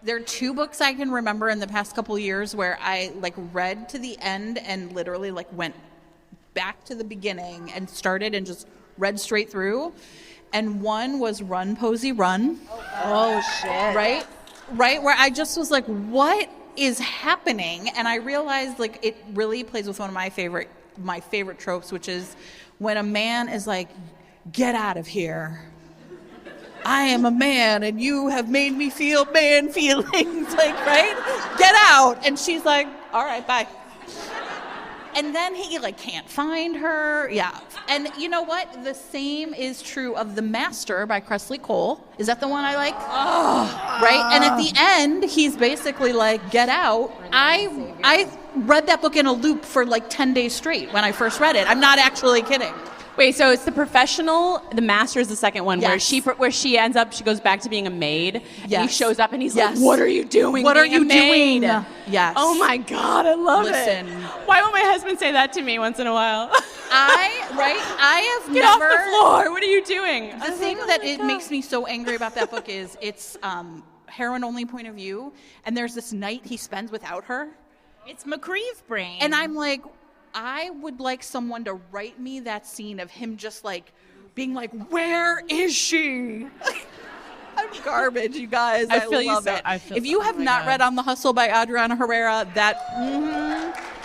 there are 2 books I can remember in the past couple of years where I like read to the end and literally like went back to the beginning and started and just read straight through. And one was Run, Posey, Run. Oh shit. Right? Where I just was like, what is happening? And I realized like it really plays with one of my favorite tropes, which is when a man is like, get out of here. I am a man and you have made me feel man feelings, like, right? Get out. And she's like, all right, bye. And then he like can't find her. Yeah. And you know what? The same is true of The Master by Cressley Cole. Is that the one I like? Oh. Right? And at the end, he's basically like, get out. I read that book in a loop for like 10 days straight when I first read it. I'm not actually kidding. Wait, so it's The Professional. The Master is the second one, Yes. where she ends up, she goes back to being a maid. Yes. And he shows up and he's Yes. like, "What are you doing? What are being a you maid?" doing? Yes. Oh my God, I love Listen. it. Why won't my husband say that to me once in a while? I have Get never. off the floor. What are you doing? The thing that it makes me so angry about that book is it's heroine only point of view, and there's this night he spends without her. It's McCree's brain. And I'm like, I would like someone to write me that scene of him just like being like, where is she? I'm garbage, you guys. I feel you love so- it. I feel If you so- have oh my not God. read On the Hustle by Adriana Herrera, that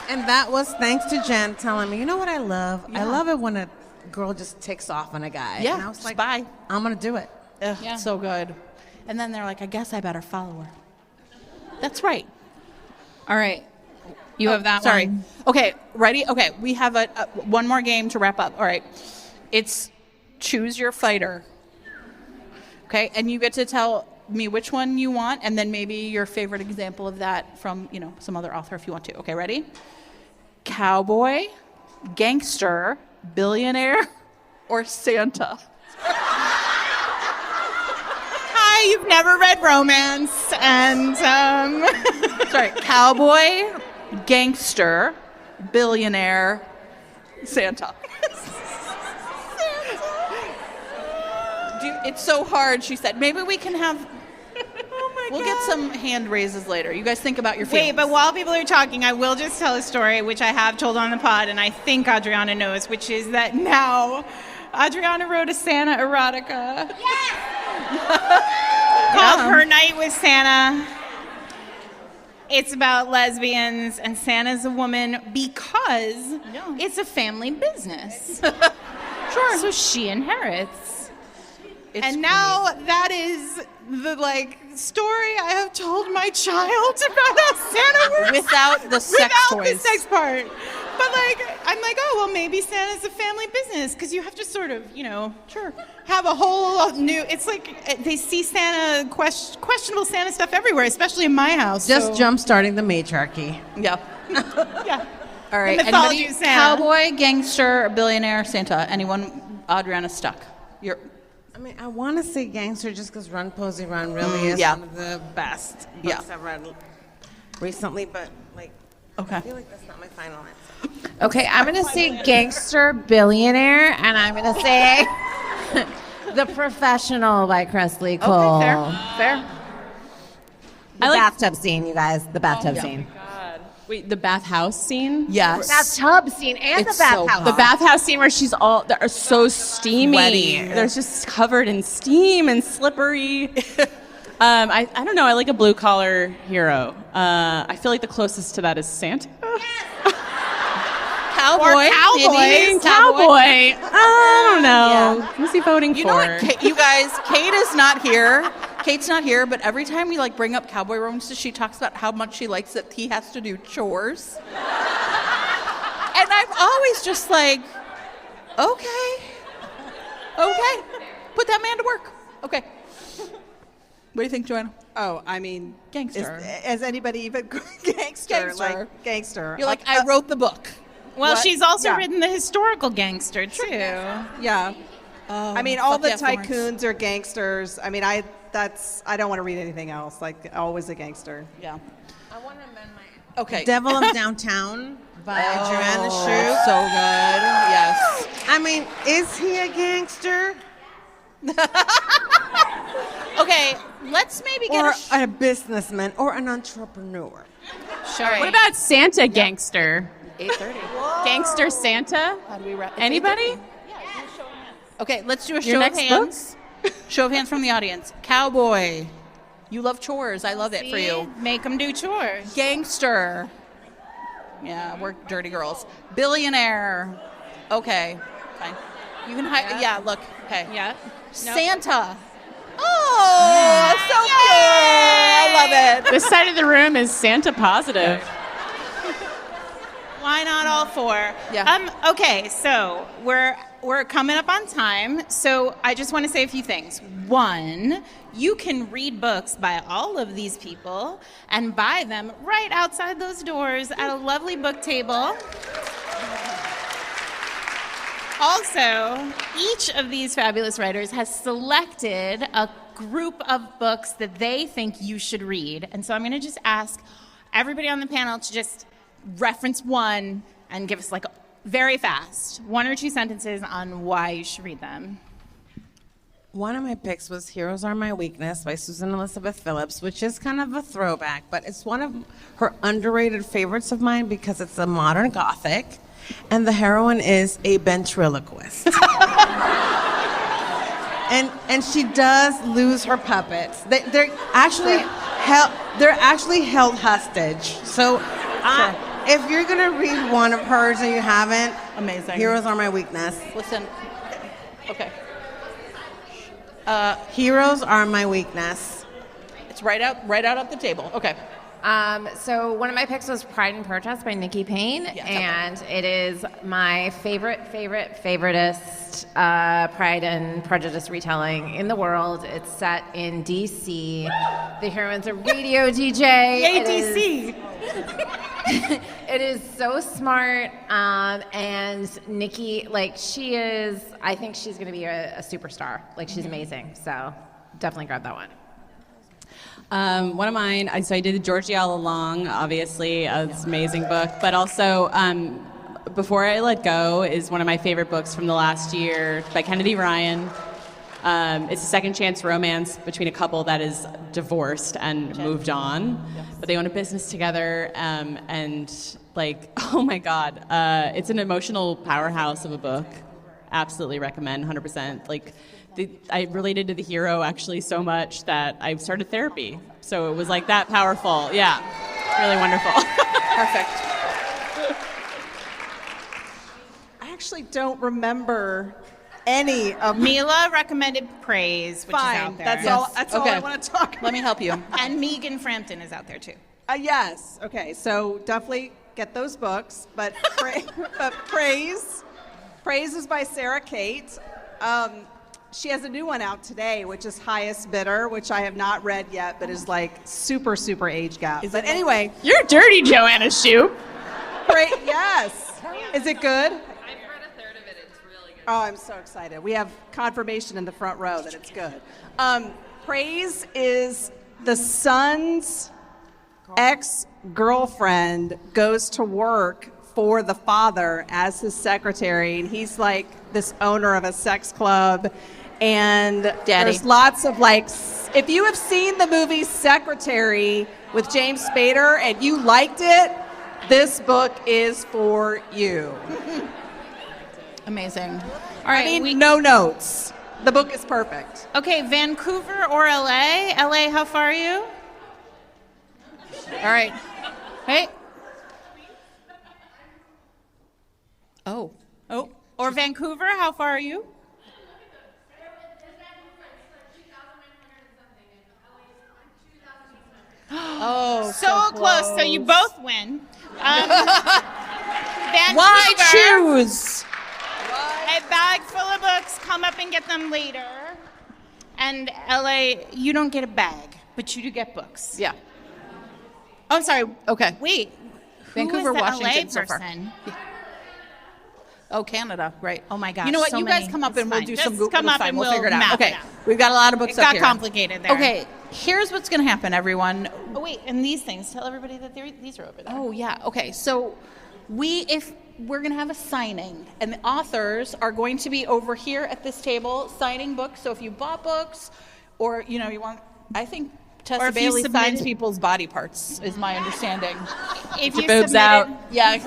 And that was thanks to Jen telling me, you know what I love? I Yeah. love it when a girl just takes off on a guy. Yeah, And I was just like, bye. I'm going to do it. ugh, it's so good. And then they're like, I guess I better follow her. That's right. All right. You have that Sorry. one. Okay, ready? Okay, we have a one more game to wrap up. All right. It's choose your fighter. Okay, and you get to tell me which one you want, and then maybe your favorite example of that from, some other author if you want to. Okay, ready? Cowboy, gangster, billionaire, or Santa? Hi, you've never read romance, and Sorry, cowboy, gangster, billionaire, Santa. It's so hard, she said. Maybe we can have. We'll get some hand raises later. You guys think about your feelings. wait, but while people are talking, I will just tell a story which I have told on the pod, and I think Adriana knows, which is that now Adriana wrote a Santa erotica. Called Her Night with Santa. It's about lesbians, and Santa's a woman because it's a family business. Sure. So she inherits. And now that is the story I have told my child about how Santa works Without the sex without toys. the sex part. But I'm like, oh well, maybe Santa's a family business because you have to sort of, sure, have a whole new. It's like they see Santa questionable Santa stuff everywhere, especially in my house. Just jump starting the matriarchy. Yeah. Yeah. All right. The mythology Anybody? of Santa. Cowboy, gangster, billionaire, Santa. Anyone? Adriana's stuck. You're. I mean, I want to say gangster just because Run Posey Run really is yeah. one of the best Yeah. books I've read recently, but Okay. I feel like that's not my final answer. Okay, I'm going to say gangster billionaire, and I'm going to say The Professional by Cressley Cole. Okay, fair. The bathtub scene, you guys. The bathtub scene. Wait, the bathhouse scene? Yes. Bathtub scene and It's the so bathhouse. The bathhouse scene where they're so steamy. Sweaty. They're just covered in steam and slippery. I don't know. I like a blue collar hero. I feel like the closest to that is Santa. Cowboy. Maybe cowboy. I don't know. Who's he voting for? You know what, you guys? Kate is not here. Kate's not here, but every time we bring up cowboy romances, she talks about how much she likes that he has to do chores. And I'm always just like, okay, put that man to work. Okay. What do you think, Joanna? Oh, I mean, Gangster. Is anybody even gangster? Gangster. Gangster. You're like, I wrote the book. Well, What? she's also Yeah. written the historical gangster too. Yeah. I mean, all fuck the yeah, Florence. tycoons are gangsters. I mean, I don't want to read anything else. Always a gangster. Yeah. I want to amend my... Okay. Devil of Downtown by Joanna Shupe. So good. Yes. I mean, is he a gangster? Okay, let's maybe get Or a a businessman or an entrepreneur? Sorry. What about Santa gangster? 8:30. Gangster Santa? How do we wrap? Anybody? Okay, let's do a Your show of next hands. Show of hands from the audience. Cowboy. You love chores. I love it for you. Make them do chores. Gangster. Yeah, we're dirty girls. Billionaire. Okay, fine. You can hide. Yeah, look. Okay. Yeah. Santa. Oh, so cute. I love it. This side of the room is Santa positive. Why not all four? Yeah. Okay, so we're coming up on time. So I just want to say a few things. One, you can read books by all of these people and buy them right outside those doors at a lovely book table. Also, each of these fabulous writers has selected a group of books that they think you should read. And so I'm going to just ask everybody on the panel to just reference one and give us very fast. 1 or 2 sentences on why you should read them. One of my picks was Heroes Are My Weakness by Susan Elizabeth Phillips, which is kind of a throwback, but it's one of her underrated favorites of mine because it's a modern Gothic, and the heroine is a ventriloquist. and she does lose her puppets. They're actually held hostage. So if you're going to read one of hers and you haven't, Amazing. Heroes Are My Weakness. Listen. Okay. Heroes Are My Weakness. It's right out up the table. Okay. So one of my picks was Pride and Protest by Nikki Payne, and it is my favoriteest Pride and Prejudice retelling in the world. It's set in D.C. The heroine's a radio DJ. Yay, D.C. It is so smart, and Nikki, I think she's going to be a superstar. She's amazing, so definitely grab that one. One of mine, I did Georgie All Along, obviously, it's an amazing book, but also Before I Let Go is one of my favorite books from the last year by Kennedy Ryan. It's a second chance romance between a couple that is divorced and moved on, but they own a business together, and oh my God, it's an emotional powerhouse of a book. Absolutely recommend, 100%. I related to the hero actually so much that I started therapy. So it was that powerful. Yeah, really wonderful. Perfect. I actually don't remember any of Mila recommended Praise, which is out there. That's all I want to talk about. Let me help you. And Megan Frampton is out there too. Yes. Okay. So definitely get those books. But Praise is by Sarah Kate. She has a new one out today, which is Highest Bidder, which I have not read yet, but is super, super age gap. But anyway. You're dirty, Joanna Shupe. Yes. Is it good? I've read a third of it. It's really good. Oh, I'm so excited. We have confirmation in the front row that it's good. Praise is the son's ex-girlfriend goes to work for the father as his secretary, and he's this owner of a sex club, and there's lots of if you have seen the movie Secretary with James Spader and you liked it, this book is for you. Amazing. All right, no notes. The book is perfect. Okay, Vancouver or LA? LA, how far are you? All right. Hey. Oh. Or Vancouver, how far are you? Oh, so close. So you both win. Vancouver, why choose? A bag full of books. Come up and get them later. And LA, you don't get a bag, but you do get books. Yeah. Oh, sorry. Okay. Wait. Vancouver, who is the Washington, LA so far. person? Yeah. Oh, Canada, right. Oh my gosh. You know what? So You guys many. come up It's and we'll fine. do Just some Google. come up and we'll we'll figure it out. map Okay. it out. We've got a lot of books It up got here. complicated there. Okay. Here's what's going to happen, everyone. Oh, wait. And these things. Tell everybody that these are over there. Oh, yeah. Okay. So we're going to have a signing, and the authors are going to be over here at this table signing books. So if you bought books, or you want, I think Tessa Bailey signs people's body parts, is my understanding. If you boobs submitted, out. Yeah.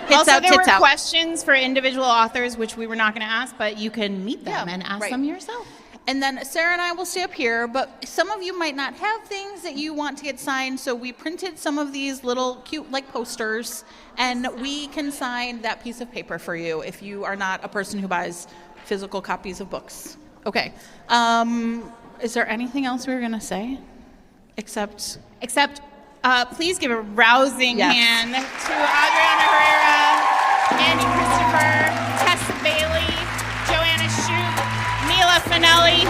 Also, there were out. questions for individual authors, which we were not going to ask, but you can meet them and ask them yourself. And then Sarah and I will stay up here, but some of you might not have things that you want to get signed, so we printed some of these little cute posters, and we can sign that piece of paper for you if you are not a person who buys physical copies of books. Okay. Is there anything else we were going to say? Except, please give a rousing hand to Adriana Herrera, Andie Christopher, Tessa Bailey, Joanna Shupe, Mila Finelli.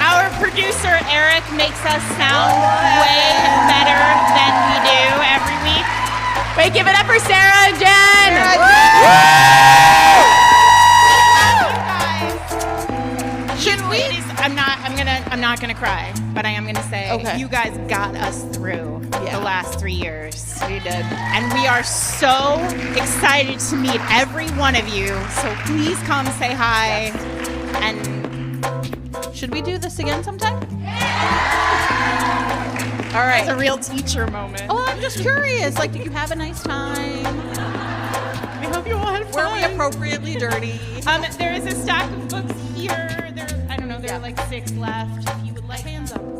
Our producer, Eric, makes us sound way better than we do every week. Wait, give it up for Sarah and Jen! Should we? I'm not not going to cry, but I am going to say you guys got us through the last 3 years. We did. And we are so excited to meet every one of you. So please come say hi. And should we do this again sometime? All right. It's a real teacher moment. Oh, I'm just curious. Like, did you have a nice time? I hope you all had fun. Were we appropriately dirty? There is a stack of books here. There are like 6 left. If you would like hands up.